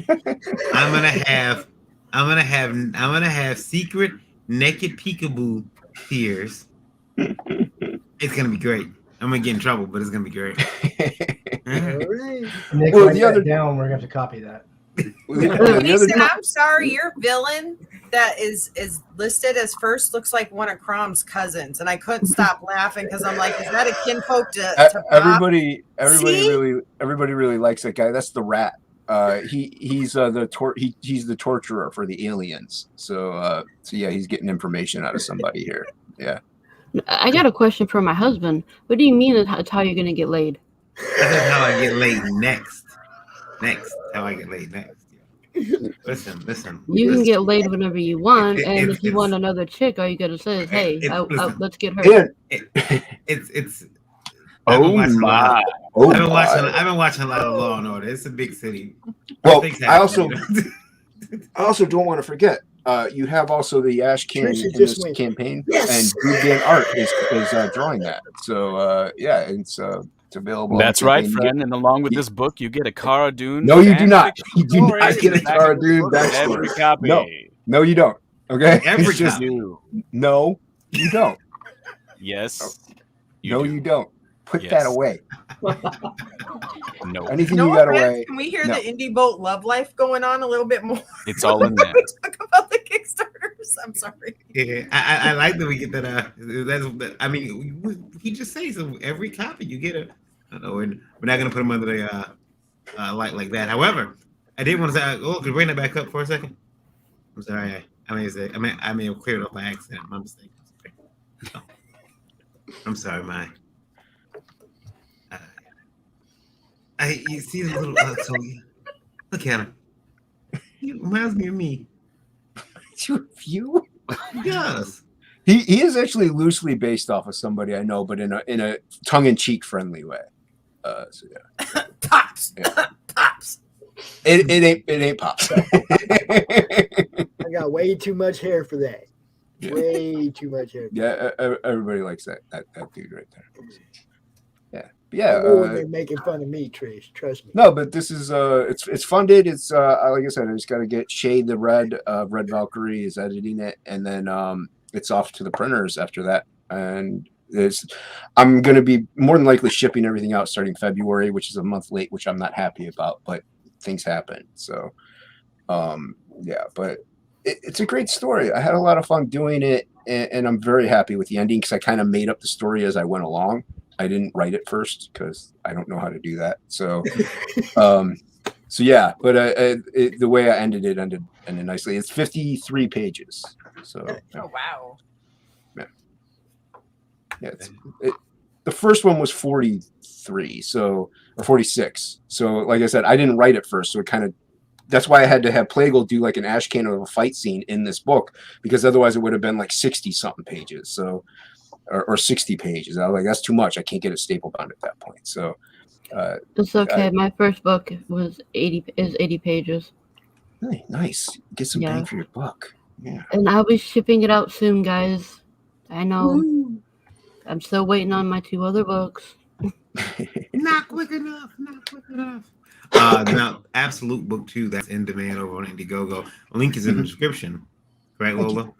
I'm gonna have secret naked peekaboo tears. It's gonna be great. I'm gonna get in trouble, but it's gonna be great. All right. Nick, Well, write the that other- down. We're gonna have to copy that. Lisa, I'm sorry, your villain that is listed as first looks like one of Crom's cousins, and I couldn't stop laughing because I'm like, is that a kinfolk to Bob? Everybody See? really likes that guy. That's the rat. He's the torturer for the aliens. So yeah, he's getting information out of somebody here. Yeah. I got a question for my husband. What do you mean that's how you're gonna get laid? That's how I get laid next. How I get laid next. Listen. You can get laid whenever you want, and if you want another chick, all you gotta say is, "Hey, let's get her." It's. Oh my! I've been watching a lot of Law and Order. It's a big city. Well, I also don't want to forget. You have also the Ash Can in this campaign, and Boozio Art is drawing that. So yeah, it's available. That's right, friend. And along with this book, you get a Cara Dune. No, you do not. fanfiction You do story not get a in the back Cara of the Dune book. backstory. Every copy. No, you don't. Okay, Every It's just- copy. No, you don't. Yes. You don't. Put Yes. that away. No. Anything No you got offense, away. can we hear No. the indie boat love life going on a little bit more? It's all in there. we talk about the Kickstarters. I'm sorry. Yeah, I like that we get that. I mean, he just says so every copy you get I don't know, we're not gonna put them under the light like that. However, I did want to say, could you bring that back up for a second? I'm sorry. I may have cleared up by accident. My mistake. I'm sorry, my. You see the little so look at him. He reminds me of me. You? Yes. He is actually loosely based off of somebody I know, but in a tongue-in-cheek friendly way. So yeah. Pops. Yeah. Pops. It ain't pops. I got way too much hair for that. Yeah. Way too much hair. Yeah, everybody likes that dude right there. Yeah. But yeah. They're making fun of me, Trish. Trust me. No, but this is it's funded. It's like I said, I just got to get Shay the Red Valkyrie is editing it, and then it's off to the printers after that. And I'm going to be more than likely shipping everything out starting February, which is a month late, which I'm not happy about, but things happen. So yeah, but it's a great story. I had a lot of fun doing it, and I'm very happy with the ending because I kind of made up the story as I went along. I didn't write it first because I don't know how to do that. So, so yeah. But the way I ended nicely. It's 53 pages. So. Oh wow. Yeah. The first one was 43, or 46. So, like I said, I didn't write it first, so it kind of. That's why I had to have Plegel do like an ash can of a fight scene in this book, because otherwise it would have been like 60-something pages. So. Or 60 pages. I was like, that's too much. I can't get it stapled on at that point. So It's okay. My first book was 80 pages. Nice. Get some bang for your buck. Yeah. And I'll be shipping it out soon, guys. I know. Woo. I'm still waiting on my 2 other books. Not quick enough. Now, Absolute Book 2, that's in demand over on Indiegogo. Link is in the description. Right, Lola?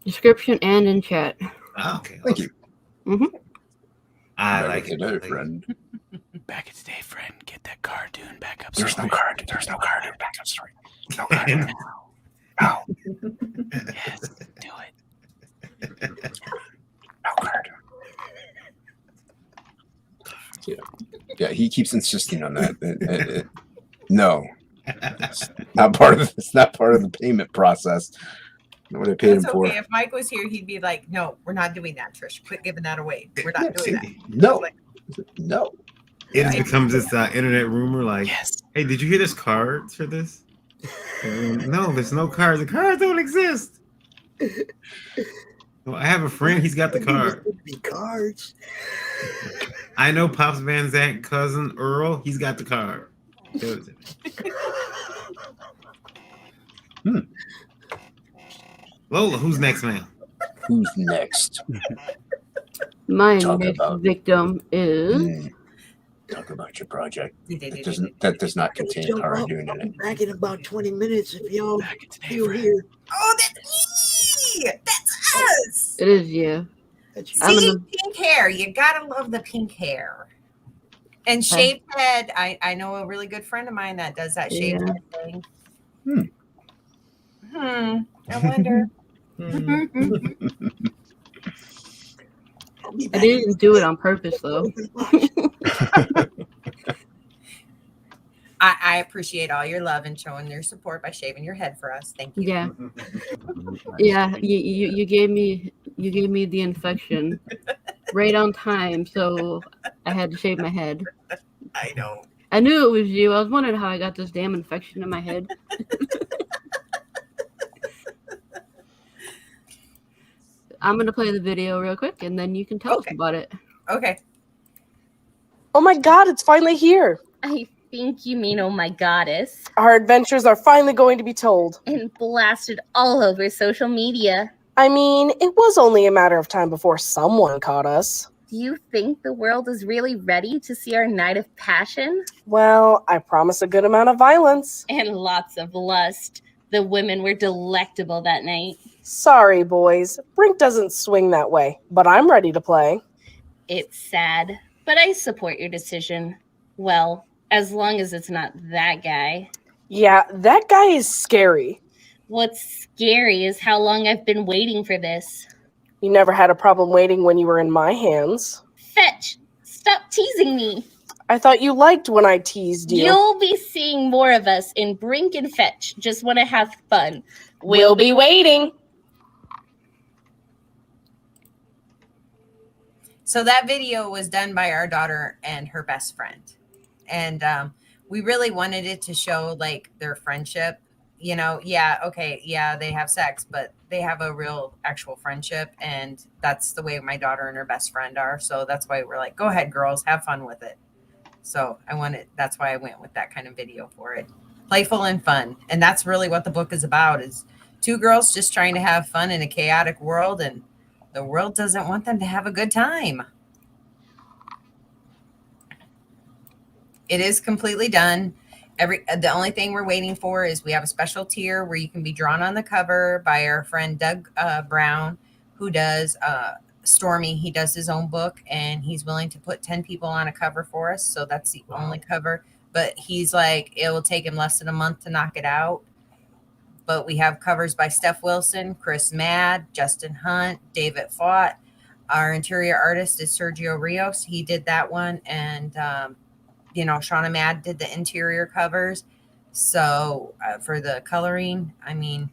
Description and in chat. Oh, okay. Thank you. Mm-hmm. I like it. Today, friend. Back in today, friend. Get that cartoon backup There's story. There's no cartoon backup story. No cartoon. No. Yes, do it. No cartoon. Yeah, he keeps insisting on that. No. It's not part of the payment process. What I paid him That's for. okay. If Mike was here, he'd be like, "No, we're not doing that, Trish. Quit giving that away. We're not doing that." No. No. It just becomes this internet rumor like, hey, did you hear there's cards for this? No, there's no cards. The cards don't exist. Well, I have a friend. He's got the card. Cards. I know Pops Van Zant cousin Earl. He's got the card. Show it to me. Lola, who's next, man? Who's next? My Talk next about- victim is. Talk about your project. That does not contain Jump Cara up. Dune I'll in be it. back in about 20 minutes if y'all still here. Oh, that's me. That's us. It is you. That's you. I'm See, gonna- pink hair. You gotta love the pink hair. And shaved head. I know a really good friend of mine that does that shaved head thing. I wonder. I didn't do it on purpose, though. I appreciate all your love and showing your support by shaving your head for us. Thank you. Yeah. Yeah, you gave me the infection right on time, so I had to shave my head. I know. I knew it was you. I was wondering how I got this damn infection in my head. I'm gonna play the video real quick, and then you can tell us about it. Okay. Oh my god, it's finally here. I think you mean oh my goddess. Our adventures are finally going to be told. And blasted all over social media. I mean, it was only a matter of time before someone caught us. Do you think the world is really ready to see our night of passion? Well, I promise a good amount of violence. And lots of lust. The women were delectable that night. Sorry, boys. Brink doesn't swing that way, but I'm ready to play. It's sad, but I support your decision. Well, as long as it's not that guy. Yeah, that guy is scary. What's scary is how long I've been waiting for this. You never had a problem waiting when you were in my hands. Fetch! Stop teasing me! I thought you liked when I teased you. You'll be seeing more of us in Brink and Fetch. Just want to have fun. We'll be waiting. So that video was done by our daughter and her best friend. And we really wanted it to show like their friendship. You know, they have sex, but they have a real actual friendship. And that's the way my daughter and her best friend are. So that's why we're like, go ahead, girls, have fun with it. So that's why I went with that kind of video for it. Playful and fun. And that's really what the book is about, is two girls just trying to have fun in a chaotic world, and the world doesn't want them to have a good time. It is completely done. The only thing we're waiting for is we have a special tier where you can be drawn on the cover by our friend Doug Brown, who does Stormy. He does his own book, and he's willing to put 10 people on a cover for us. So that's the only cover. But he's like, it will take him less than a month to knock it out. But we have covers by Steph Wilson, Chris Madd, Justin Hunt, David Fott. Our interior artist is Sergio Rios. He did that one. And, Shauna Madd did the interior covers. So for the coloring, I mean,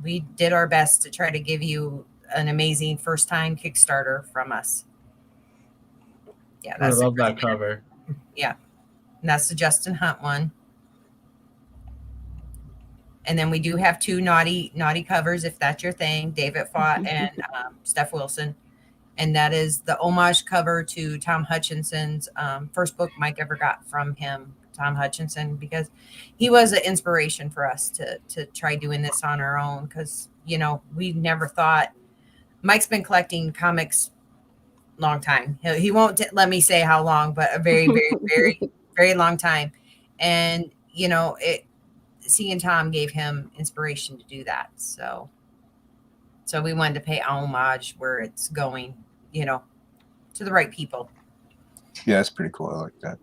we did our best to try to give you an amazing first time Kickstarter from us. Yeah, I love that cover. Yeah. And that's the Justin Hunt one. And then we do have two naughty covers, if that's your thing, David Fott and Steph Wilson. And that is the homage cover to Tom Hutchinson's first book Mike ever got from him, Tom Hutchinson, because he was an inspiration for us to try doing this on our own. Because, we never thought, Mike's been collecting comics long time. He won't let me say how long, but a very, very, very, very long time. And, seeing Tom gave him inspiration to do that. So we wanted to pay homage where it's going, to the right people. Yeah, that's pretty cool. I like that.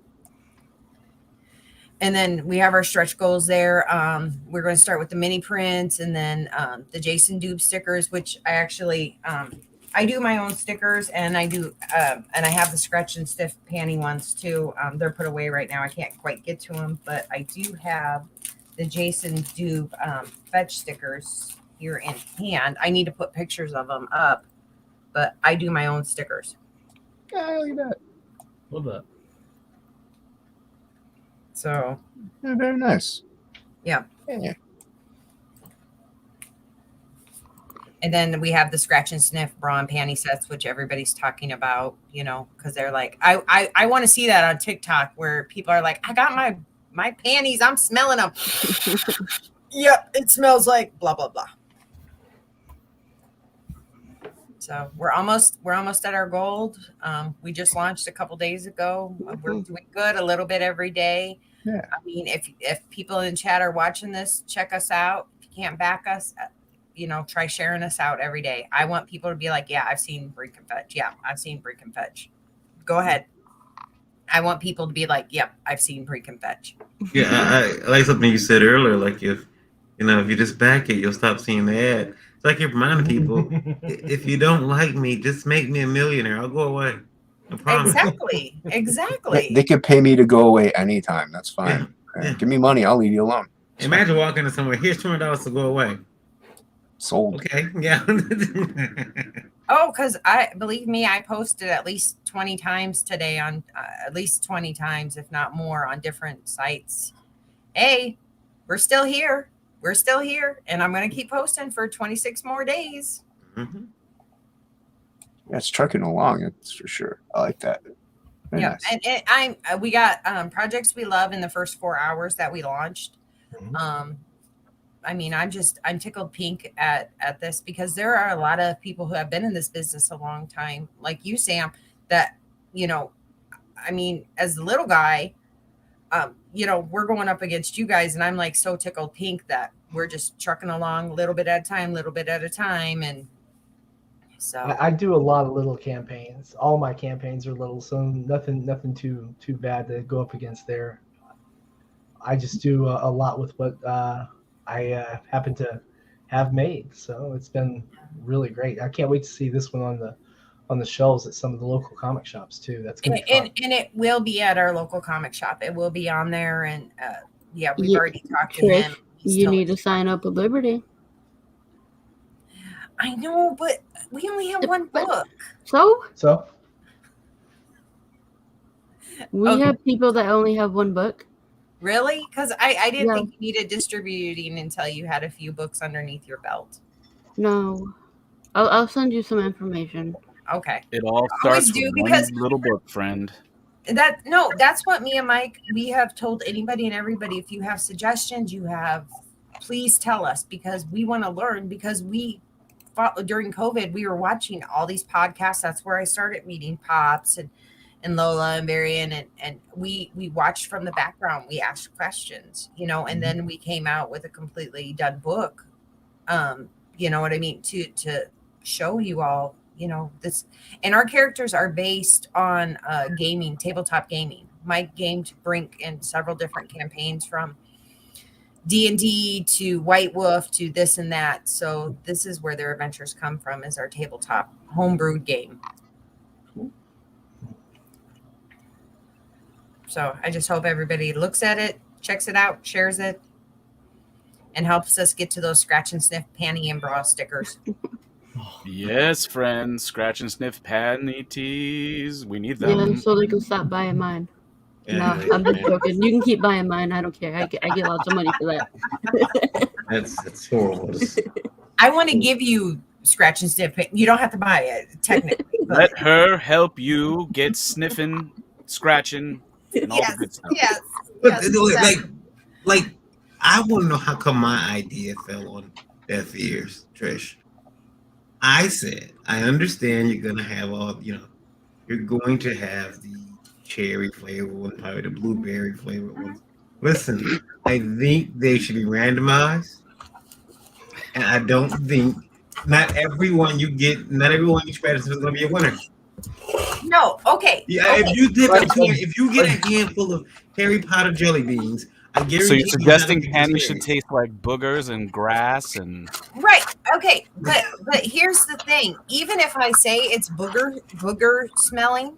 And then we have our stretch goals there. We're going to start with the mini prints, and then the Jason Doob stickers, which I actually, I do my own stickers, and I do, and I have the Scratch and Stiff panty ones too. They're put away right now. I can't quite get to them, but I do have the Jason Doob fetch stickers here in hand. I need to put pictures of them up, but I do my own stickers. Yeah, look at that. Love that. So yeah, very nice. Yeah. Yeah. And then we have the Scratch and Sniff bra and panty sets, which everybody's talking about, because they're like, I want to see that on TikTok where people are like, I got my my panties, I'm smelling them. Yep, it smells like blah blah blah. So we're almost at our goal. We just launched a couple days ago. We're doing good, a little bit every day. Yeah. I mean, if people in chat are watching this, check us out. If you can't back us, try sharing us out every day. I want people to be like, yeah, I've seen Brink and Fetch. Yeah, I've seen Brink and Fetch. Go ahead. I want people to be like, yep, I've seen Brink and Fetch. Yeah, I like something you said earlier. Like if you just back it, you'll stop seeing the ad. It's like you're reminding people, if you don't like me, just make me a millionaire. I'll go away. I promise. Exactly. They could pay me to go away anytime. That's fine. Yeah. Give me money. I'll leave you alone. Imagine walking into somewhere. Here's $200 to go away. Sold. Okay. Yeah. Oh, because believe me, I posted at least 20 times today on at least 20 times, if not more, on different sites. Hey, we're still here. We're still here, and I'm going to keep posting for 26 more days. Mm-hmm. Yeah, it's trucking along. That's for sure. I like that. Very Yeah, nice. and we got projects we love in the first 4 hours that we launched. I mean, I'm tickled pink at this because there are a lot of people who have been in this business a long time, like you, Sam, that, I mean, as the little guy, we're going up against you guys, and I'm like so tickled pink that we're just trucking along a little bit at a time. And so I do a lot of little campaigns. All my campaigns are little, so nothing too bad to go up against there. I just do a lot with what I happen to have made, so it's been really great. I can't wait to see this one on the shelves at some of the local comic shops too. That's gonna be fun. And it will be at our local comic shop. It will be on there, and we've already talked to Trish, him. you need to sign up with Liberty. I know, but we only have one book. So we have people that only have one book. Really? Because I didn't think you needed distributing until you had a few books underneath your belt. No, I'll send you some information. Okay. It all starts with one little book, friend. That's what me and Mike, we have told anybody and everybody. If you have suggestions, please tell us, because we want to learn. Because during COVID, we were watching all these podcasts. That's where I started meeting Pops and Lola and Varian, and we watched from the background. We asked questions, and then we came out with a completely done book. You know what I mean? To show you all, this. And our characters are based on gaming, tabletop gaming. Mike gamed Brink in several different campaigns, from D&D to White Wolf to this and that. So this is where their adventures come from, is our tabletop homebrewed game. So I just hope everybody looks at it, checks it out, shares it, and helps us get to those scratch and sniff panty and bra stickers. Yes, friends. Scratch and sniff panty tees. We need them. Yeah, so they can stop buying mine. No, I'm just joking. You can keep buying mine. I don't care. I get lots of money for that. That's horrible. I want to give you scratch and sniff. You don't have to buy it, technically. But Let her help you get sniffing, scratching, and all the good stuff. Yes. But like, I want to know how come my idea fell on deaf ears, Trish. I said, I understand you're gonna have you're going to have the cherry flavor one, probably the blueberry flavor one. Listen, I think they should be randomized, and I don't think not everyone you scratch is gonna be a winner. No, okay. Yeah, okay. if you get a handful of Harry Potter jelly beans, I guarantee. So you're suggesting panties should taste like boogers and grass and right? Okay, but here's the thing. Even if I say it's booger smelling,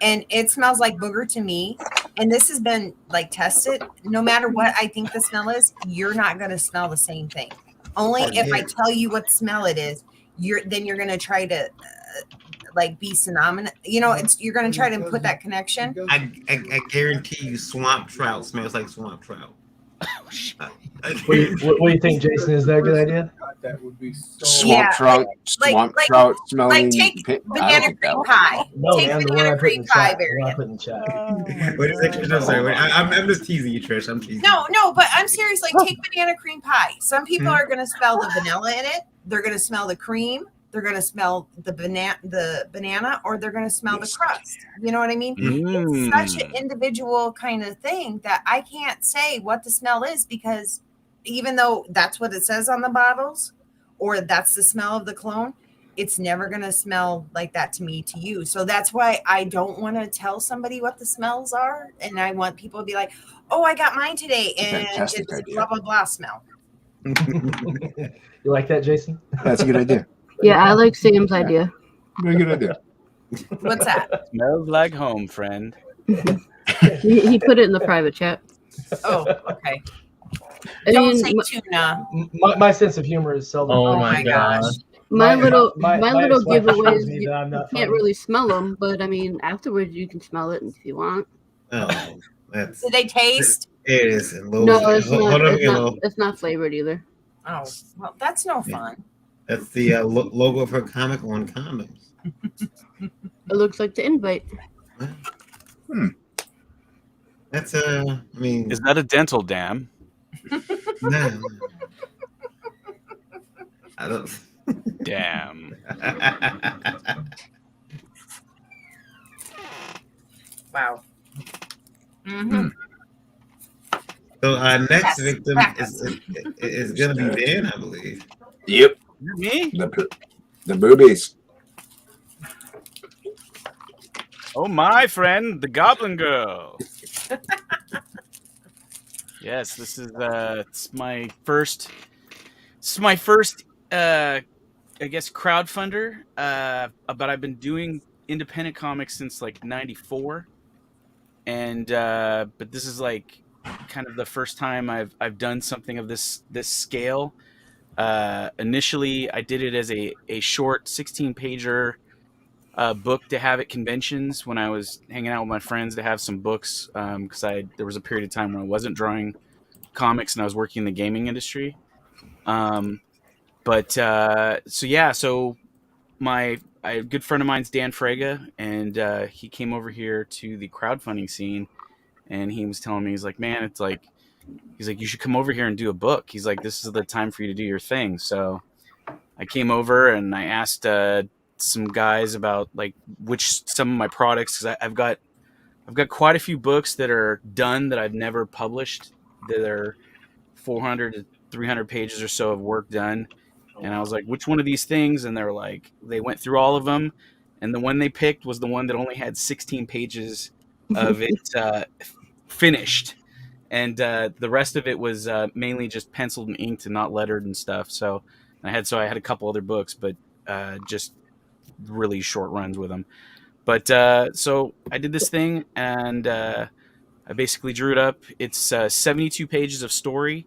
and it smells like booger to me, and this has been like tested, no matter what I think the smell is, you're not going to smell the same thing. Only if I tell you what smell it is, you're going to try to be synonymous. You're going to try to put that connection. I guarantee you, swamp trout smells like swamp trout. What do you think, Jason? Is that a good idea? That would be so. Swamp trout, swamp trout smelling. take I banana don't think that cream would- pie. No, Take man, the one banana I put in cream the pie chat. The one I variant. put in the chat. What is that, Trish? I'm sorry. I'm just teasing you, Trish. I'm teasing. No, but I'm serious. Like, take banana cream pie. Some people are going to smell the vanilla in it. They're going to smell the cream. They're going to smell the banana, or they're going to smell the crust. You know what I mean? It's such an individual kind of thing that I can't say what the smell is, because even though that's what it says on the bottles, or that's the smell of the clone, it's never going to smell like that to me, to you. So that's why I don't want to tell somebody what the smells are. And I want people to be like, oh, I got mine today, and Fantastic it's idea. blah, blah, blah smell. You like that, Jason? That's a good idea. Yeah, I like Sam's idea. Very good idea. What's that? Smells like home, friend. He put it in the private chat. Oh, okay. I Don't mean, say tuna. My sense of humor is seldom. Oh my gosh. my little ex-wife giveaway assures is me you that I'm not can't funny. really smell them, but I mean, afterwards you can smell it if you want. Oh, that's. Do they taste? It is. No, it's Hold not. on, It's Yellow. not, it's not flavored either. Oh, well, that's no fun. That's the logo for comic on condoms. It looks like the invite. That's I mean, Is that a dental dam? no. I don't. Damn. Wow. Mm-hmm. So our next Yes, victim yes. is gonna be Dan, I believe. Yep. Me? The boobies. Oh, my friend, the Goblin Girl. Yes, this is it's my first. This is my first, I guess, crowdfunder. But I've been doing independent comics since like '94, and but this is like kind of the first time I've done something of this scale. Initially, I did it as a short 16-pager book to have at conventions when I was hanging out with my friends, to have some books, because there was a period of time when I wasn't drawing comics and I was working in the gaming industry. So a good friend of mine's Dan Frega, and he came over here to the crowdfunding scene, and he was telling me, he's like, man, it's like, he's like, you should come over here and do a book. He's like, this is the time for you to do your thing. So I came over and I asked some guys about like some of my products, because I've got quite a few books that are done that I've never published, that are 400 to 300 pages or so of work done. And I was like, which one of these things? And they're like, they went through all of them, and the one they picked was the one that only had 16 pages of it finished. And the rest of it was mainly just penciled and inked and not lettered and stuff. So I had a couple other books, but just really short runs with them. But so I did this thing, and I basically drew it up. It's 72 pages of story,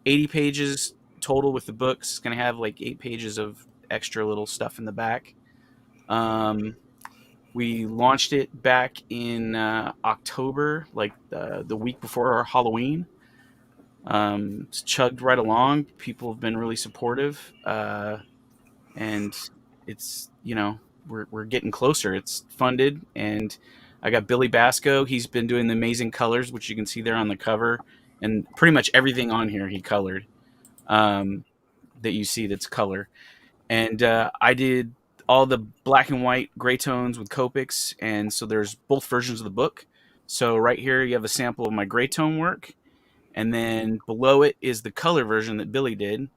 80 pages total with the books. It's going to have like 8 pages of extra little stuff in the back. We launched it back in October, like the week before Halloween. It's chugged right along. People have been really supportive, and it's, we're getting closer. It's funded, and I got Billy Basco. He's been doing the amazing colors, which you can see there on the cover, and pretty much everything on here he colored, that you see that's color. And I did all the black and white gray tones with Copics, and so there's both versions of the book. So right here you have a sample of my gray tone work, and then below it is the color version that Billy did.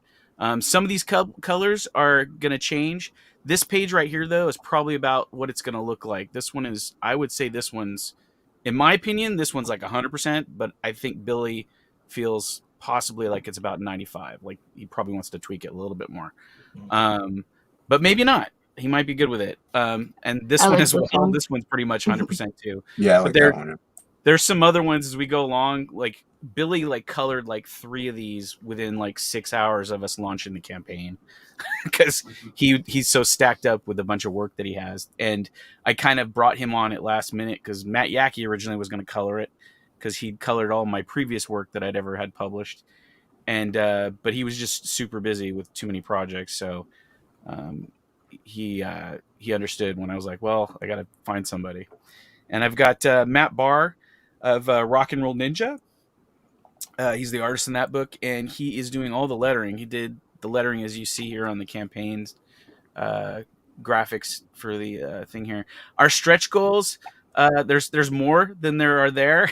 Some of these colors are going to change. This page right here, though, is probably about what it's going to look like. This one is, I would say this one's, in my opinion, this one's like 100%, but I think Billy feels possibly like it's about 95. Like he probably wants to tweak it a little bit more. But maybe not. He might be good with it. And this one as well. This one's pretty much 100% too. Yeah, I like that one. There's some other ones as we go along. Like Billy colored like 3 of these within like 6 hours of us launching the campaign, because he's so stacked up with a bunch of work that he has. And I kind of brought him on at last minute because Matt Yackey originally was going to color it, because he'd colored all my previous work that I'd ever had published. And but he was just super busy with too many projects, so he understood when I was like, well, I got to find somebody. And I've got Matt Barr of Rock and Roll Ninja. He's the artist in that book, and he is doing all the lettering. He did the lettering as you see here on the campaigns graphics for the thing here. Our stretch goals, there's more than there are there.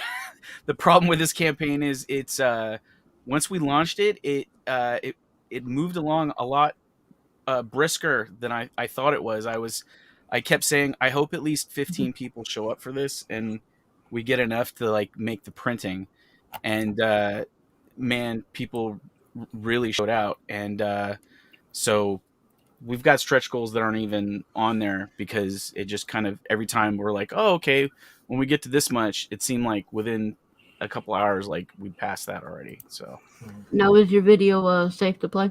The problem with this campaign is it's once we launched it, it moved along a lot brisker than I thought it was. I kept saying I hope at least 15 people show up for this, and we get enough to like make the printing. And man, people really showed out, and so we've got stretch goals that aren't even on there because it just kind of every time we're like, oh, okay, when we get to this much, it seemed like within a couple hours, like we passed that already. So now, is your video safe to play?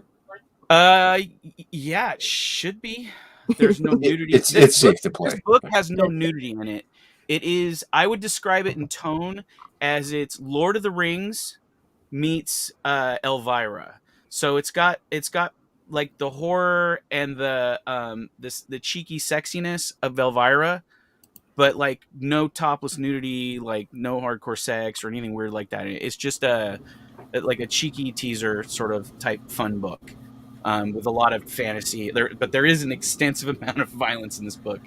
Yeah, it should be. There's no nudity. It's safe to play. This book has no nudity in it. It is, I would describe it in tone as it's Lord of the Rings meets Elvira. So it's got like the horror and the cheeky sexiness of Elvira, but like no topless nudity, like no hardcore sex or anything weird like that. It's just like a cheeky teaser sort of type fun book with a lot of fantasy. But there is an extensive amount of violence in this book,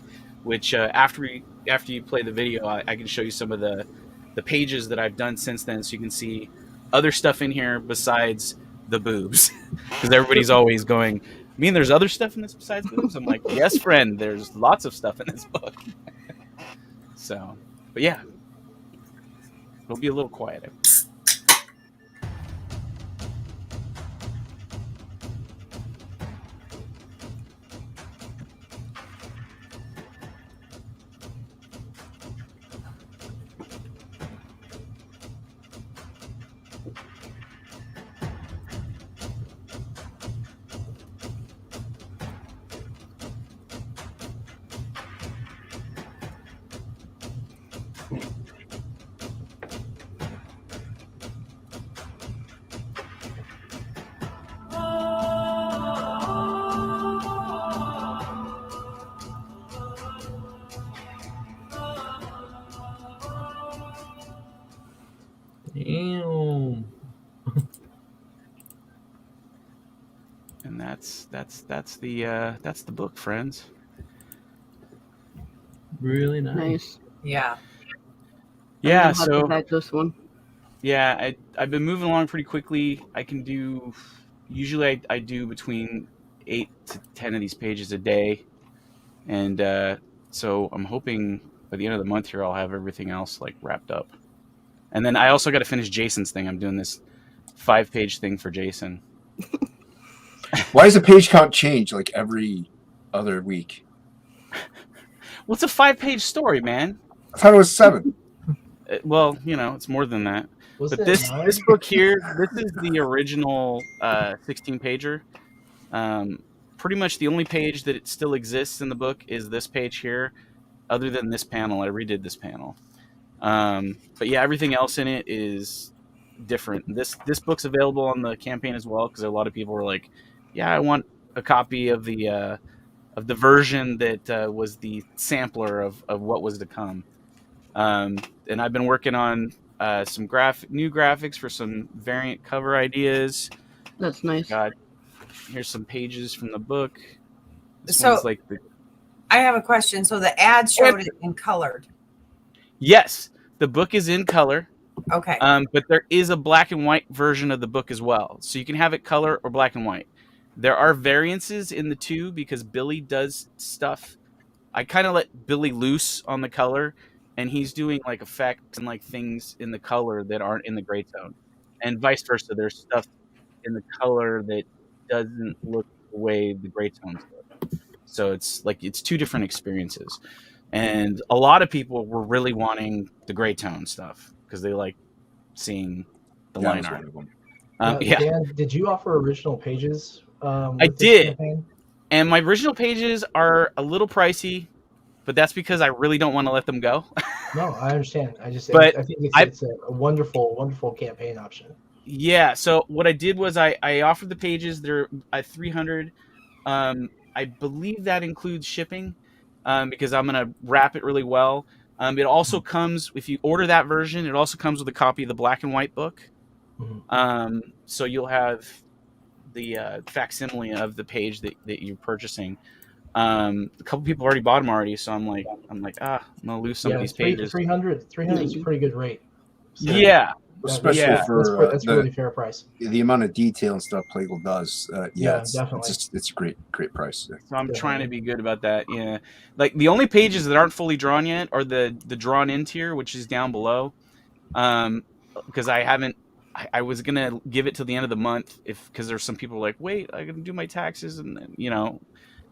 which after you play the video, I can show you some of the pages that I've done since then, so you can see other stuff in here besides the boobs, because everybody's always going, I mean, there's other stuff in this besides boobs? I'm like, yes, friend, there's lots of stuff in this book. So, but yeah, it'll be a little quiet. Damn. And that's the book, friends. Really nice. Nice. Yeah. Yeah. I'm gonna have to So back this one. yeah, I've been moving along pretty quickly. I can do usually I do between 8 to 10 of these pages a day, and so I'm hoping by the end of the month here I'll have everything else like wrapped up. And then I also got to finish Jason's thing. I'm doing this 5-page thing for Jason. Why does the page count change like every other week? Well, it's a 5-page story, man. I thought it was 7. Well, you know, it's more than that. Was But it this 9? this book here, this is the original 16-pager. Pretty much the only page that it still exists in the book is this page here. Other than this panel, I redid this panel. But yeah, everything else in it is different. This book's available on the campaign as well, because a lot of people were like, "Yeah, I want a copy of the version that was the sampler of what was to come." And I've been working on some new graphics for some variant cover ideas. That's nice. Here's some pages from the book. This So- one's like the I have a question. So the ad showed it in colored. Yes, the book is in color. Okay. But there is a black and white version of the book as well. So you can have it color or black and white. There are variances in the two because Billy does stuff. I kind of let Billy loose on the color, and he's doing like effects and like things in the color that aren't in the gray tone. And vice versa. There's stuff in the color that doesn't look the way the gray tones look. So it's like it's two different experiences. And a lot of people were really wanting the gray tone stuff because they like seeing the line art. Yeah, Dan, did you offer original pages? I with this did. campaign? And my original pages are a little pricey, but that's because I really don't want to let them go. No, I understand. I But think I- it's a wonderful campaign option. Yeah. So what I did was I offered the pages. They're at 300. I believe that includes shipping, because I'm gonna wrap it really well. It also comes, if you order that version, it also comes with a copy of the black and white book. Mhm. So you'll have the facsimile of the page that you're purchasing. A couple people already bought them already, so I'm like, I'm gonna lose some of these pages. 300 is a pretty good rate. So Yeah. Especially for that's really fair price. The amount of detail and stuff Plegel does. Yeah, it's definitely. it's a great price. So I'm trying to be good about that. Yeah, like the only pages that aren't fully drawn yet are the drawn in tier, which is down below. Because I haven't. I was gonna give it till the end of the month because there's some people like, wait, I gotta do my taxes, and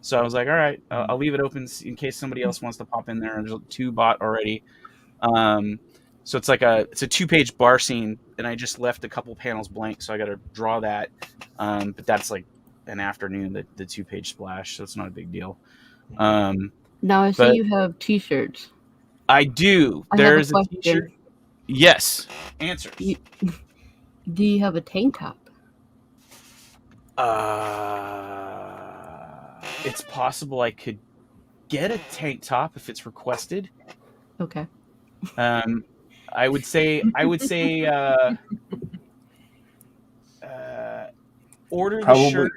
so I was like, all right, I'll leave it open in case somebody else wants to pop in there. And there's 2 bought already. So it's like a 2-page bar scene, and I just left a couple panels blank, so I got to draw that. But that's like an afternoon, the 2-page splash, so it's not a big deal. Now I see you have T-shirts. I do. I There's have a T-shirt. Yes. Answers. Do you have a tank top? It's possible I could get a tank top if it's requested. Okay. I would say order the shirt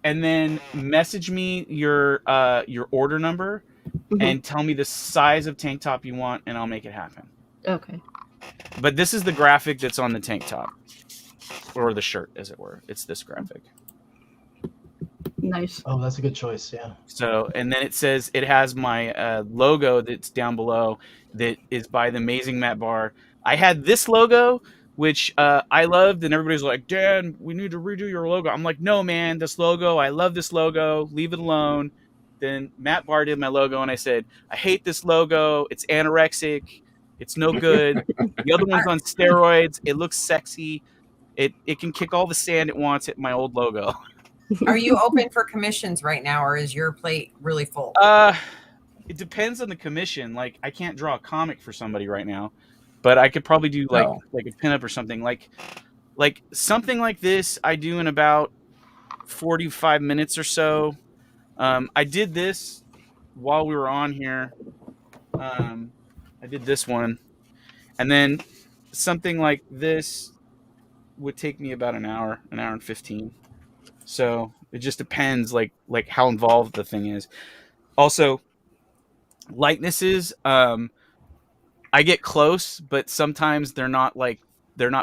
and then message me your order number and tell me the size of tank top you want, and I'll make it happen. Okay. But this is the graphic that's on the tank top, or the shirt, as it were. It's this graphic. Nice. Oh, that's a good choice. Yeah. So, and then it has my logo that's down below that is by the amazing Matt Barr. I had this logo, which I loved, and everybody's like, Dan, we need to redo your logo. I'm like, no, man, this logo, I love this logo. Leave it alone. Then Matt Barr did my logo, and I said, I hate this logo. It's anorexic. It's no good. The other one's on steroids. It looks sexy. It can kick all the sand it wants at my old logo. Are you open for commissions right now, or is your plate really full? It depends on the commission. Like, I can't draw a comic for somebody right now, but I could probably do like a pinup or something. Like something like this I do in about 45 minutes or so. I did this while we were on here. I did this one, and then something like this would take me about an hour and 15. So it just depends, like how involved the thing is. Also, likenesses, I get close, but sometimes they're not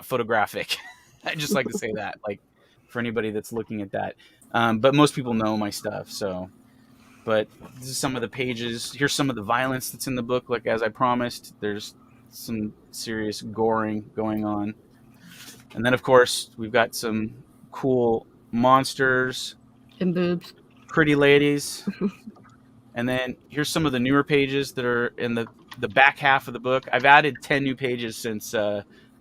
photographic. I just like to say that, like, for anybody that's looking at that. But most people know my stuff, so. But this is some of the pages. Here's some of the violence that's in the book. Like, as I promised, there's some serious goring going on. And then, of course, we've got some cool monsters. And boobs. Pretty ladies. And then here's some of the newer pages that are in the back half of the book. I've added 10 new pages since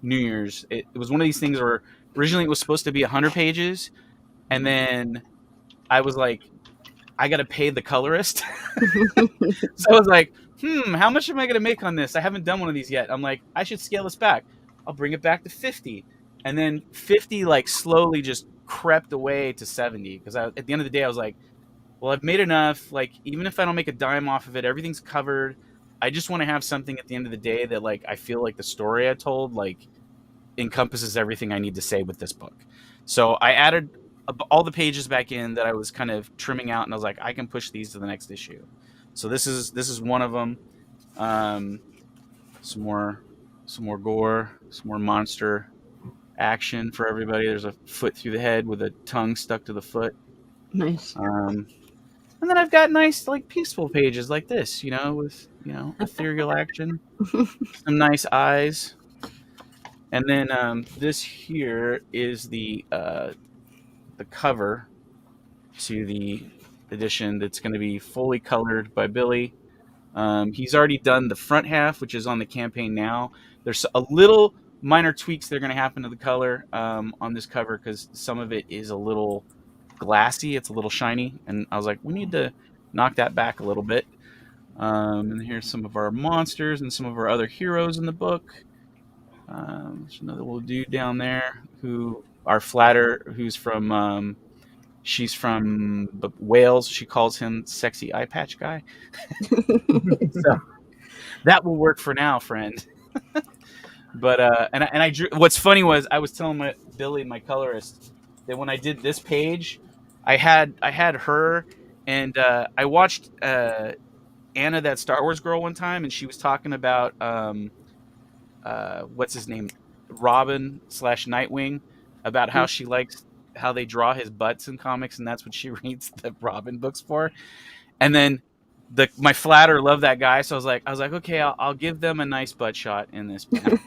New Year's. It was one of these things where originally it was supposed to be 100 pages. And then I was like, I got to pay the colorist. So I was like, how much am I going to make on this? I haven't done one of these yet. I'm like, I should scale this back. I'll bring it back to 50. And then 50 like slowly just crept away to 70. Because at the end of the day, I was like, well, I've made enough. Like, even if I don't make a dime off of it, everything's covered. I just want to have something at the end of the day that, like, I feel like the story I told, like, encompasses everything I need to say with this book. So I added all the pages back in that I was kind of trimming out, and I was like, I can push these to the next issue. So this is one of them. Some more gore, some more monster action for everybody. There's a foot through the head with a tongue stuck to the foot. Nice. And then I've got nice, like, peaceful pages like this, with ethereal action, some nice eyes. And then this here is the cover to the edition that's going to be fully colored by Billy. He's already done the front half, which is on the campaign now. There's a little minor tweaks that are going to happen to the color on this cover because some of it is a little glassy. It's a little shiny. And I was like, we need to knock that back a little bit. And here's some of our monsters and some of our other heroes in the book. There's another little dude down there who our flatter, who's from she's from Wales. She calls him sexy eye patch guy. So that will work for now, friend. But and I drew. What's funny was I was telling Billy, my colorist, that when I did this page, I had her, and I watched Anna, that Star Wars girl, one time, and she was talking about what's his name, Robin / Nightwing, about how she likes how they draw his butts in comics, and that's what she reads the Robin books for. And then my flatter loved that guy, so I was like, okay, I'll give them a nice butt shot in this book.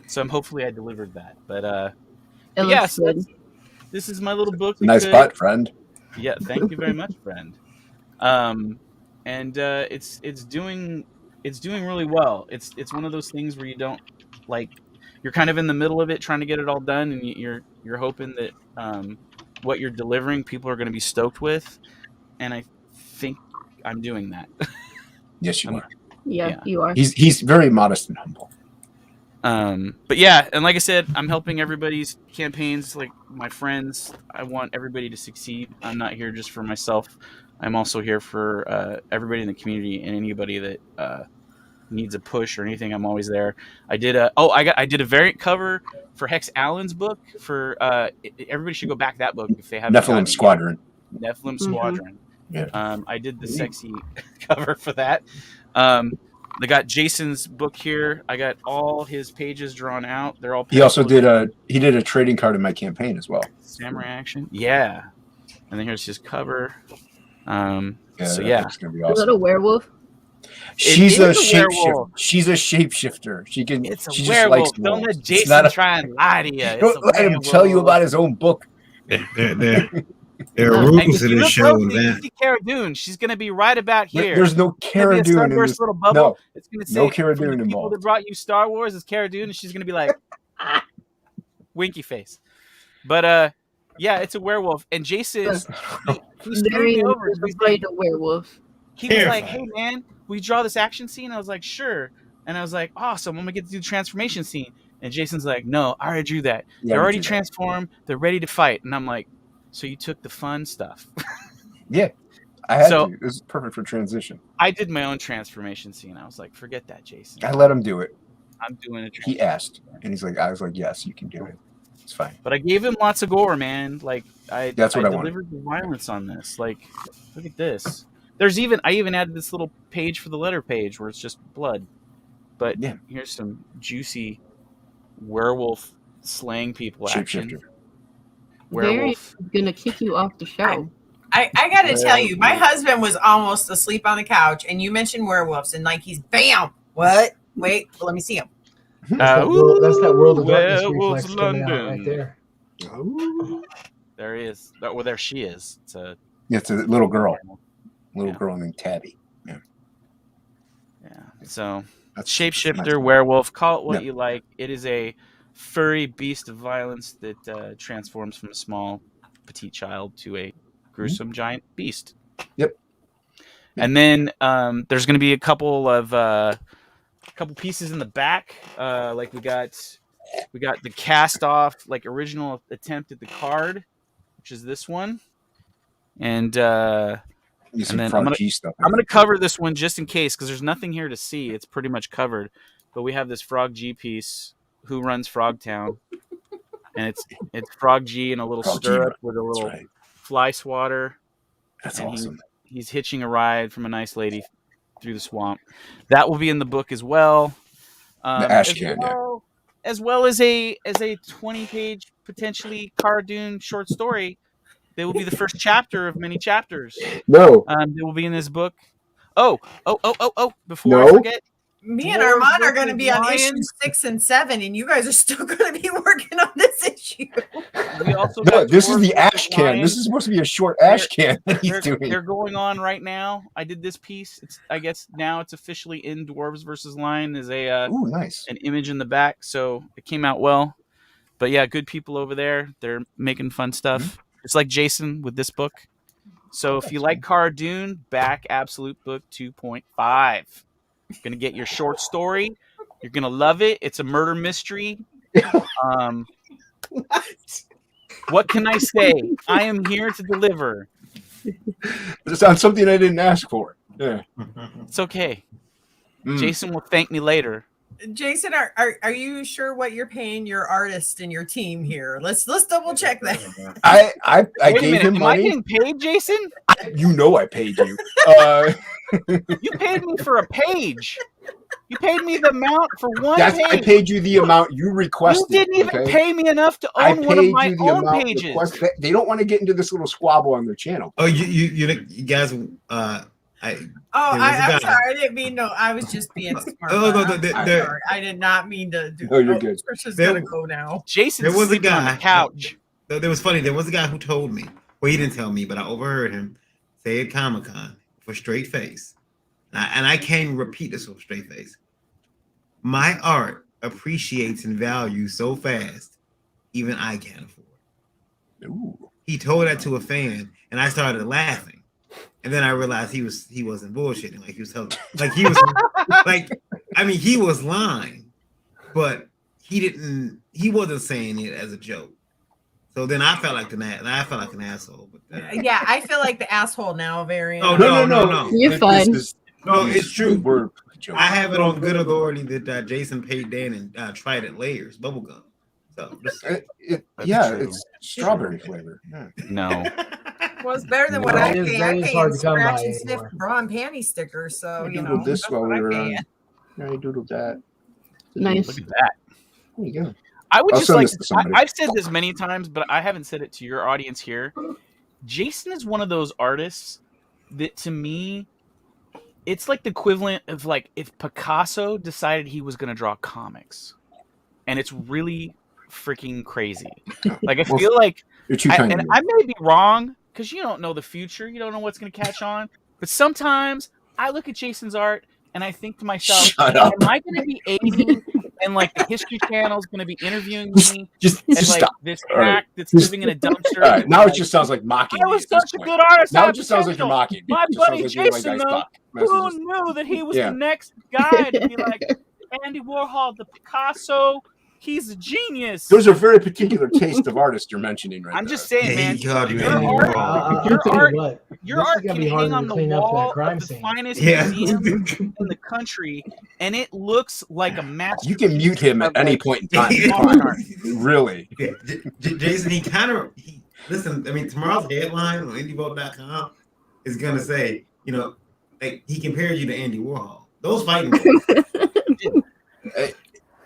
So hopefully I delivered that. But yeah, so this is my little book. Nice butt, friend. Yeah, thank you very much, friend. And it's doing really well. It's one of those things where you don't like, you're kind of in the middle of it trying to get it all done, and you're hoping that what you're delivering people are going to be stoked with, and I think I'm doing that. Yes, you are. Yeah, you are. He's very modest and humble. But yeah, and like I said, I'm helping everybody's campaigns, like my friends. I want everybody to succeed. I'm not here just for myself. I'm also here for everybody in the community and anybody that needs a push or anything. I'm always there. I did a variant cover for Hex Allen's book for everybody should go back that book if they haven't. Nephilim Squadron. Nephilim Squadron. Yeah. I did the sexy cover for that. I got Jason's book here. I got all his pages drawn out. They're all. He also did a trading card in my campaign as well. Samurai Action. Yeah. And then here's his cover. So yeah, it's gonna be awesome. Is that a werewolf? She's a shapeshifter. She's a shapeshifter. She can. It's a she werewolf. Just likes Don't let wolves. Jason try and lie to you. Don't let him tell you about his own book. There are rules in this show. Cara Dune. She's going to be right about here. There's no Cara Dune in this. Little bubble. No, it's going to say, no Cara Dune people involved. that brought you Star Wars is Cara Dune, and she's going to be like, winky face. But yeah, it's a werewolf, and Jason, he screwed me over. He's afraid of werewolves. He was like, "Hey man, we draw this action scene." I was like, "Sure," and I was like, "Awesome, I'm gonna get to do the transformation scene." And Jason's like, "No, I already drew that. They're already transformed. They're ready to fight." And I'm like, "So you took the fun stuff?" Yeah, I had to. It was perfect for transition. I did my own transformation scene. I was like, "Forget that, Jason." I let him do it. I'm doing it. He asked, and he's like, "I was like, yes, you can do it. It's fine." But I gave him lots of gore, man. Like That's what I delivered the violence on this. Like, look at this. I even added this little page for the letter page where it's just blood. But yeah, here's some juicy werewolf slaying people action. Werewolf gonna kick you off the show. I gotta tell you, my husband was almost asleep on the couch, and you mentioned werewolves, and like he's bam. What? Wait, let me see him. That's that World of Darkness reflex coming out right there. There he is. Well, there she is. It's a little girl. Little girl named Tabby. Yeah. So shapeshifter, werewolf, call it what you like. It is a furry beast of violence that transforms from a small, petite child to a gruesome giant beast. Yep. And then there's going to be a couple pieces in the back. Like we got the cast off, like original attempt at the card, which is this one, and then I'm gonna cover this one just in case because there's nothing here to see. It's pretty much covered, but we have this Frog G piece. Who runs Frogtown? And it's Frog G in a little stirrup with a little fly swatter. That's awesome. He's hitching a ride from a nice lady through the swamp. That will be in the book as well. The ash can, as well as a 20-page potentially Cara Dune short story. They will be the first chapter of many chapters. No. They will be in this book. Oh! Before I forget, me and Arman are going to be on issues 6 and 7, and you guys are still going to be working on this issue. We also this is the ash can. This is supposed to be a short ash can that he's doing. They're going on right now. I did this piece. I guess now it's officially in Dwarves versus Lion. Is nice an image in the back, so it came out well. But yeah, good people over there. They're making fun stuff. It's like Jason with this book. So if you like Cara Dune, back Absolute Book 2.5. You're gonna get your short story. You're gonna love it. It's a murder mystery. What can I say? I am here to deliver. It sounds something I didn't ask for. Yeah, it's okay. Jason will thank me later. Jason, are you sure what you're paying your artist and your team here? Let's double check that. I Wait a gave minute, him am money. I getting paid, Jason? You know I paid you. You paid me for a page. You paid me the amount for one page. I paid you the amount you requested. You didn't even pay me enough to own one of my own pages. They don't want to get into this little squabble on their channel. Oh, you guys. I'm sorry. I didn't mean no. I was just being smart. Sorry. I did not mean to do. Oh, you're good. Trisha's gonna go now. Jason, there was a guy on the couch. There was funny. There was a guy who told me. Well, he didn't tell me, but I overheard him say at Comic-Con for straight face, and I can't repeat this with straight face. My art appreciates in value so fast, even I can't afford it. Ooh. He told that to a fan, and I started laughing. And then I realized he wasn't bullshitting. Like he was telling, like he was like, I mean, he was lying, but he wasn't saying it as a joke. So then I felt like an asshole. But yeah, I feel like the asshole now, very. Oh no. You're fine. No, it's true. We're I have it on good authority that Jason paid Dan and tried it layers bubblegum. So it's strawberry flavor. Yeah. No. Well, it's better than what I pay. I pay hard in to come scratch by and sniff anymore. bra and panty stickers. So I you know doodled this that's while what we I were pay. on. I doodled that. Nice. Look at that. There you go. I would I'll just send like. this to somebody. I've said this many times, but I haven't said it to your audience here. Jason is one of those artists that, to me, it's like the equivalent of like if Picasso decided he was going to draw comics, and it's really freaking crazy. Like I feel like, and I may be wrong because you don't know the future, you don't know what's going to catch on. But sometimes I look at Jason's art and I think to myself, Shut up. am I going to be 80 and like the History Channel is going to be interviewing me? Just like stop. this All right. hack that's living in a dumpster. All right. Now like, it just sounds like mocking. I was me at such this a point. good artist. Now I it just sounds like you're potential. mocking me. My It just buddy sounds like you're Jason, like, though, stop. who knew that he was Yeah. the next guy to be like Andy Warhol, the Picasso? He's a genius. Those are very particular taste of artists you're mentioning right I'm there. just saying, man. he called you Your Andy art, Warhol. your art can hang on the wall of the finest museum in the country, and it looks like a masterpiece. You can mute him at any point in time. modern art. Really. Yeah. Jason, he kind of listen. I mean, tomorrow's headline on IndieVote.com is gonna say, you know, like he compared you to Andy Warhol. Those fighting words.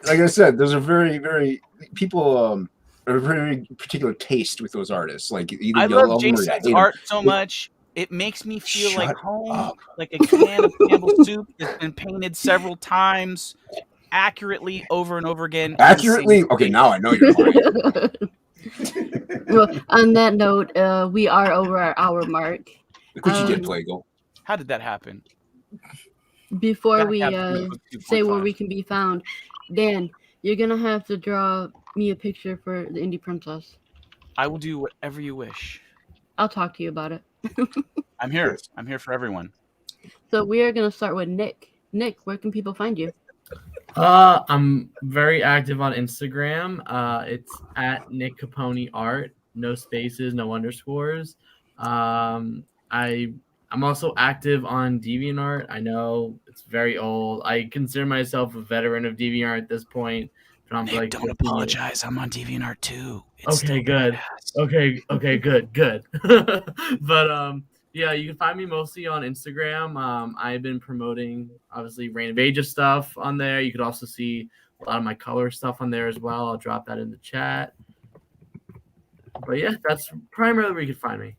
Like I said, those are very, very people are very particular taste with those artists. Like either I you love them or you Jason's hate them. art so much. It makes me feel like Shut home, up. like a can of Campbell's soup has been painted several times, accurately over and over again. Accurately? Okay, now I know you're lying. Well, on that note, we are over our hour mark. Look what you did, Plegel. How did that happen? Before Back we Absolute Book say where 2.5. we can be found, Dan, you're gonna have to draw me a picture for the Indie Princess. I will do whatever you wish. I'll talk to you about it. I'm here. I'm here for everyone. So we are gonna start with Nick. Nick, where can people find you? I'm very active on Instagram. It's at Nick Capone Art. No spaces, no underscores. I'm also active on DeviantArt. I know it's very old. I consider myself a veteran of DeviantArt at this point. But I'm Nick, like, don't apologize. I'm on DeviantArt too. It's okay, good. Okay, good. But yeah, you can find me mostly on Instagram. I've been promoting obviously Reign of Ages stuff on there. You could also see a lot of my color stuff on there as well. I'll drop that in the chat. But yeah, that's primarily where you can find me.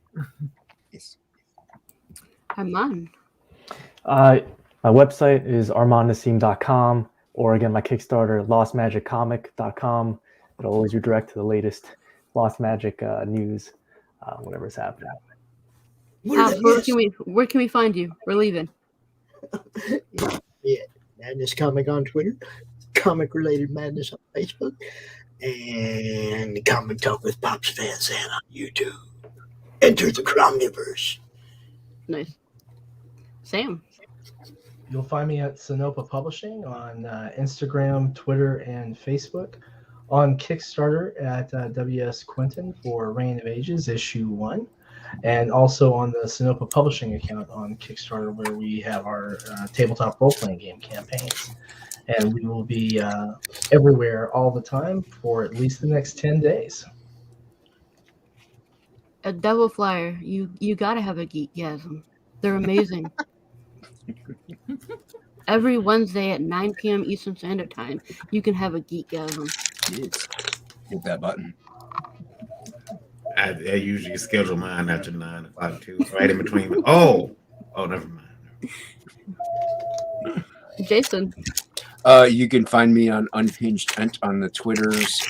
Arman. My website is armannasim.com, or again, my Kickstarter, lostmagiccomic.com. It'll always redirect to the latest Lost Magic news, whatever's happening. Where can we find you? We're leaving. Yeah, Madness Comic on Twitter, Comic Related Madness on Facebook, and Comic Talk with Pops Van Zandt on YouTube. Enter the Cromniverse. Nice. Sam. You'll find me at Sinopa Publishing on Instagram, Twitter, and Facebook. On Kickstarter at WS Quinton for Reign of Ages Issue 1. And also on the Sinopa Publishing account on Kickstarter, where we have our tabletop role-playing game campaigns. And we will be everywhere all the time for at least the next 10 days. A Devil Flyer. You gotta have a Geekgasm. They're amazing. Every Wednesday at 9 p.m. Eastern Standard Time, you can have a Geekgasm. Yes. Hit that button. I usually schedule mine after 9 o'clock too, right in between. Oh, never mind. Jason. You can find me on Unhinged on the Twitters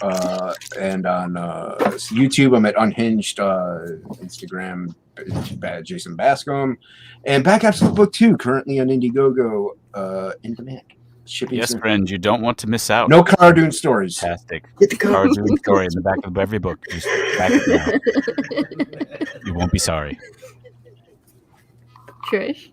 and on YouTube. I'm at Unhinged, Instagram, Jason Bascom, and Back Absolute Book 2, currently on Indiegogo, in demand. Shipping Yes, soon. friend, you don't want to miss out. No Cardoon stories. Fantastic. Get the Cardoon story in the back of every book. Just back it now. You won't be sorry. Trish.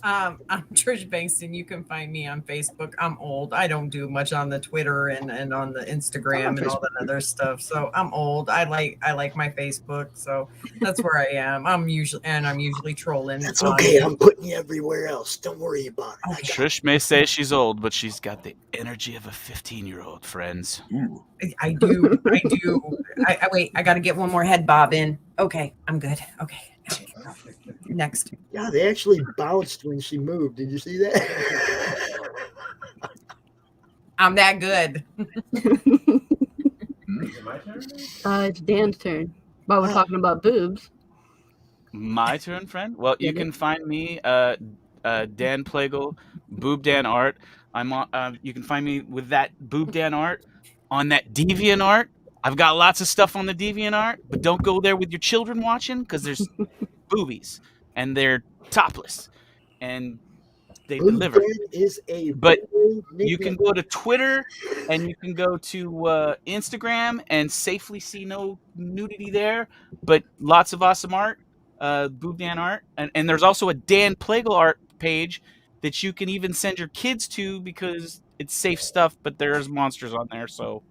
I'm Trish Bankston. You can find me on Facebook. I'm old. I don't do much on the Twitter and on the Instagram and all that other stuff. So I'm old. I like my Facebook. So that's where I am. I'm usually trolling. That's okay. I'm putting you everywhere else. Don't worry about it. Trish may say she's old, but she's got the energy of a 15-year-old, friends. I do. Wait, I got to get one more head bob in. Okay, I'm good. Okay. Next. Yeah, they actually bounced when she moved. Did you see that? I'm that good. It's Dan's turn. But we're talking about boobs. My turn, friend? Well, you can find me, Dan Plegel, Boob Dan Art. I'm on. You can find me with that Boob Dan Art on that Deviant Art. I've got lots of stuff on the Deviant Art, but don't go there with your children watching because there's boobies and they're topless and they deliver. But you can go to Twitter and you can go to Instagram and safely see no nudity there, but lots of awesome art, Boob Dan Art, and there's also a Dan Plegel art page that you can even send your kids to because it's safe stuff, but there's monsters on there, so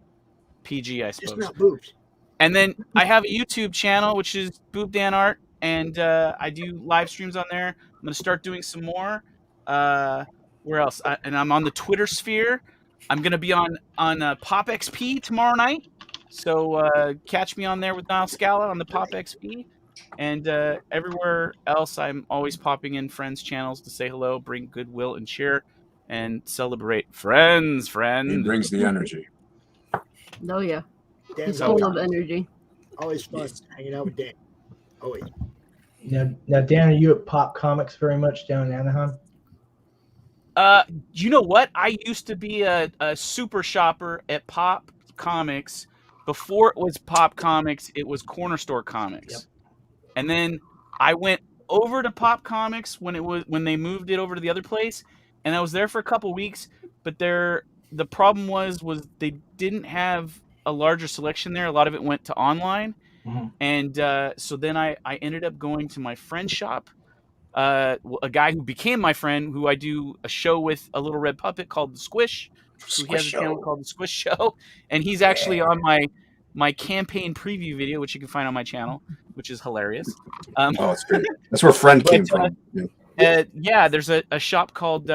PG, I suppose. Just not boobs. And then I have a YouTube channel, which is Boob Dan Art, and I do live streams on there. I'm going to start doing some more. Where else? And I'm on the Twitter sphere. I'm going to be on Pop XP tomorrow night. So catch me on there with Niall Scala on the Pop XP. And everywhere else, I'm always popping in friends' channels to say hello, bring goodwill and cheer, and celebrate. Friends. It brings the energy. Oh, yeah. Dan's He's full of energy. Always fun hanging out with Dan. Always. Now, Dan, are you at Pop Comics very much down in Anaheim? You know what? I used to be a super shopper at Pop Comics. Before it was Pop Comics, it was Corner Store Comics. Yep. And then I went over to Pop Comics when they moved it over to the other place, and I was there for a couple weeks. But the problem was they didn't have a larger selection there. A lot of it went to online, and so then I ended up going to my friend's shop. A guy who became my friend, who I do a show with, a little red puppet called The Squish. He has a channel called The Squish Show, and he's actually on my campaign preview video, which you can find on my channel, which is hilarious. Oh, that's great. That's where Friend came from. Yeah, there's a shop called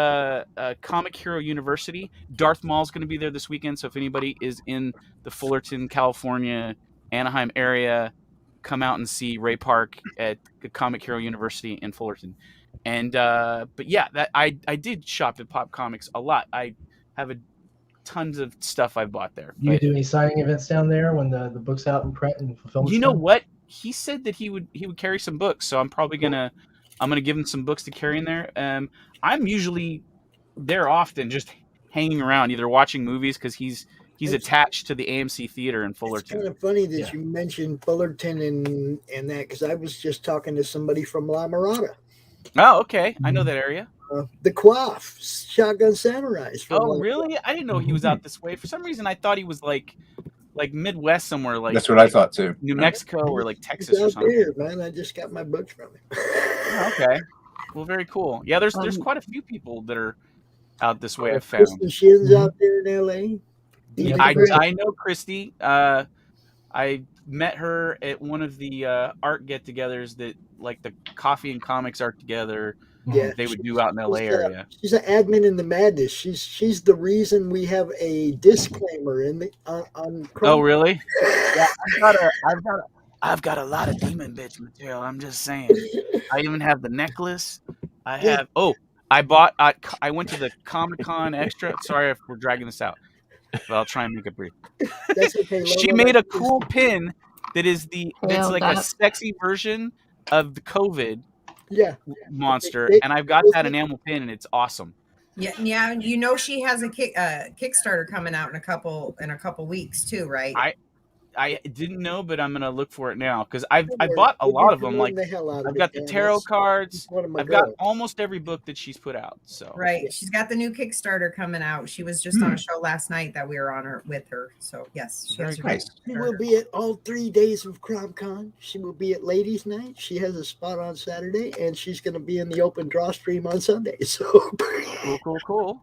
Comic Hero University. Darth Maul's going to be there this weekend, so if anybody is in the Fullerton, California, Anaheim area, come out and see Ray Park at Comic Hero University in Fullerton. And but yeah, that I did shop at Pop Comics a lot. I have tons of stuff I've bought there. Do you do any signing events down there when the book's out in print and fulfillment? You know what? He said that he would carry some books, so I'm probably gonna give him some books to carry in there. I'm usually there often, just hanging around, either watching movies because he's attached to the AMC theater in Fullerton. It's kind of funny that you mentioned Fullerton and that, because I was just talking to somebody from La Mirada. Oh, okay. I know that area. The Quaff, Shotgun Samurais. Oh, really? I didn't know he was out this way. For some reason, I thought he was like Midwest somewhere. Like that's what I thought too. New Mexico or like Texas He's or out something. there, man. I just got my books from him. Oh, okay. Well, very cool. Yeah, there's quite a few people that are out this way. I've found. Kristen Shin's out there in LA. I know Christy. I met her at one of the art get-togethers that, like, the coffee and comics art together. Yeah, they would do out in the LA area. She's an admin in the madness. She's the reason we have a disclaimer in the on Chrome. Oh, really? Yeah, I've got a lot of demon bitch material. I'm just saying. I even have the necklace. I have. Oh, I bought. I went to the Comic-Con extra. Sorry if we're dragging this out, but I'll try and make it brief. That's okay. She made a cool pin that is that's like a sexy version of the COVID monster, and I've got that enamel pin, and it's awesome. Yeah. You know she has a Kickstarter coming out in a couple weeks too, right? I didn't know, but I'm gonna look for it now because I bought a lot of them. Like I've got the tarot cards. I've got almost every book that she's put out. So right, she's got the new Kickstarter coming out. She was just on a show last night that we were on with her. So yes, she has nice. She will be at all 3 days of CrowdCon. She will be at Ladies Night. She has a spot on Saturday, and she's going to be in the open draw stream on Sunday. So cool.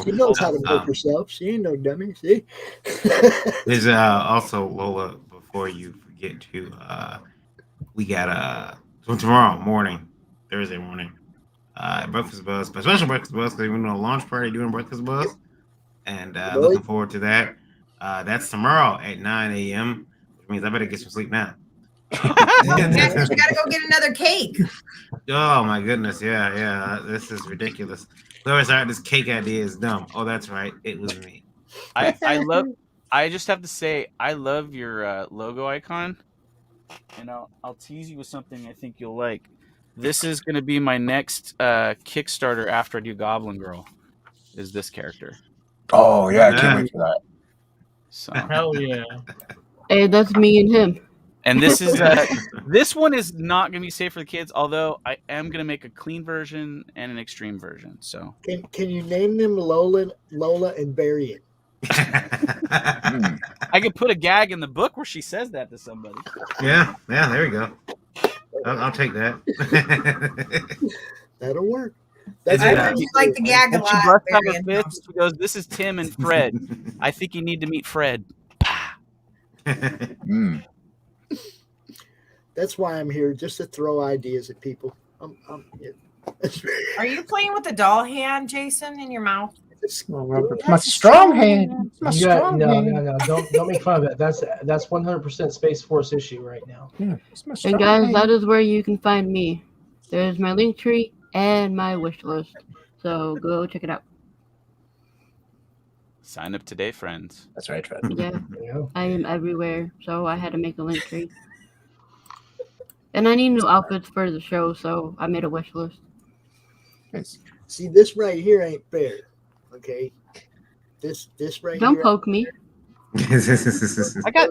She knows how to book herself. She ain't no dummy. See? There's also Lola. Before you forget to, we got tomorrow morning, Thursday morning, Breakfast Buzz, special Breakfast Buzz because we're doing a launch party doing Breakfast Buzz, and looking forward to that. That's tomorrow at 9 a.m., which means I better get some sleep now. You gotta go get another cake. Oh my goodness, yeah, this is ridiculous. Whoever started this cake idea is dumb. Oh, that's right, it was me. I just have to say, I love your logo icon, and I'll tease you with something I think you'll like. This is going to be my next Kickstarter after I do Goblin Girl. Is this character? Oh yeah, I can't wait for that. So hell yeah! Hey, that's me and him. And this is this one is not going to be safe for the kids. Although I am going to make a clean version and an extreme version. So can you name them Lola, and bury it? I could put a gag in the book where she says that to somebody. Yeah, there we go. I'll take that. That'll work. That's like the gag a lot. She busts out her fist. She goes, "This is Tim and Fred. I think you need to meet Fred." That's why I'm here, just to throw ideas at people. Are you playing with the doll hand, Jason, in your mouth? My strong hand. My strong hand. No. Don't make fun of it. That's 100% Space Force issue right now. And guys, that is where you can find me. There's my link tree and my wish list. So go check it out. Sign up today, friends. That's right, Fred. Yeah, I am everywhere, so I had to make a link tree. And I need new outfits for the show, so I made a wish list. Nice. See, this right here ain't fair. Okay, this right Don't here. Don't poke me. I got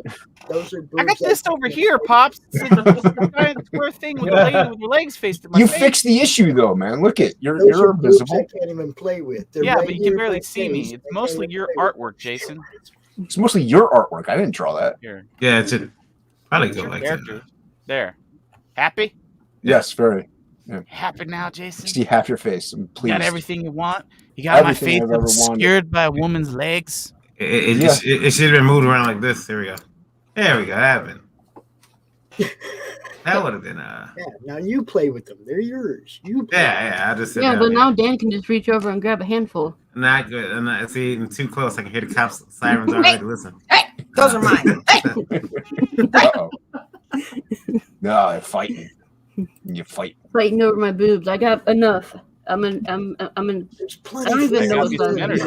boobs this over here, Pops. It's a giant square thing with a lady with her legs faced at my You face. fixed the issue though, man. Look it. You're boobs visible. I can't even play with. They're Yeah, right but you here can in barely my see face. me. It's mostly your artwork, Jason. It's mostly your artwork. I didn't draw that. Here. Yeah, it's probably It's go your like character. that. There. Happy? Yes, very. Yeah. Happy now, Jason? See half your face. I'm You pleased. got everything you want? You got Everything my I've face ever wanted. obscured by a woman's legs? It should have been moved around like this. There we go. There we go. That happened. That would have been Yeah, now you play with them. They're yours. You play. Yeah. I just said Yeah, that. but now Dan can just reach over and grab a handful. Not good. I'm not see too close. I can hear the cops sirens already. Listen. Hey, those are mine. Uh-oh. No, they're fighting. You fight. Fighting over my boobs. I got enough. I'm in. There's I plenty. don't even They know got what me some size. energy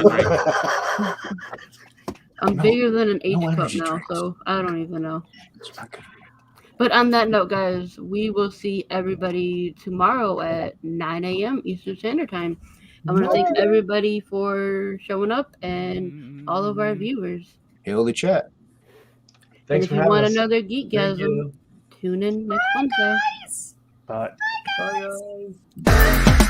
I'm bigger than an H cup energy now, drinks. so I don't even know. It's not good. But on that note, guys, we will see everybody tomorrow at 9 a.m. Eastern Standard Time. I want to thank everybody for showing up and all of our viewers. Hail the chat. Thanks and for if you having want us. another Thank Geekgasm, you. tune in next Wednesday. Bye. Bye, guys.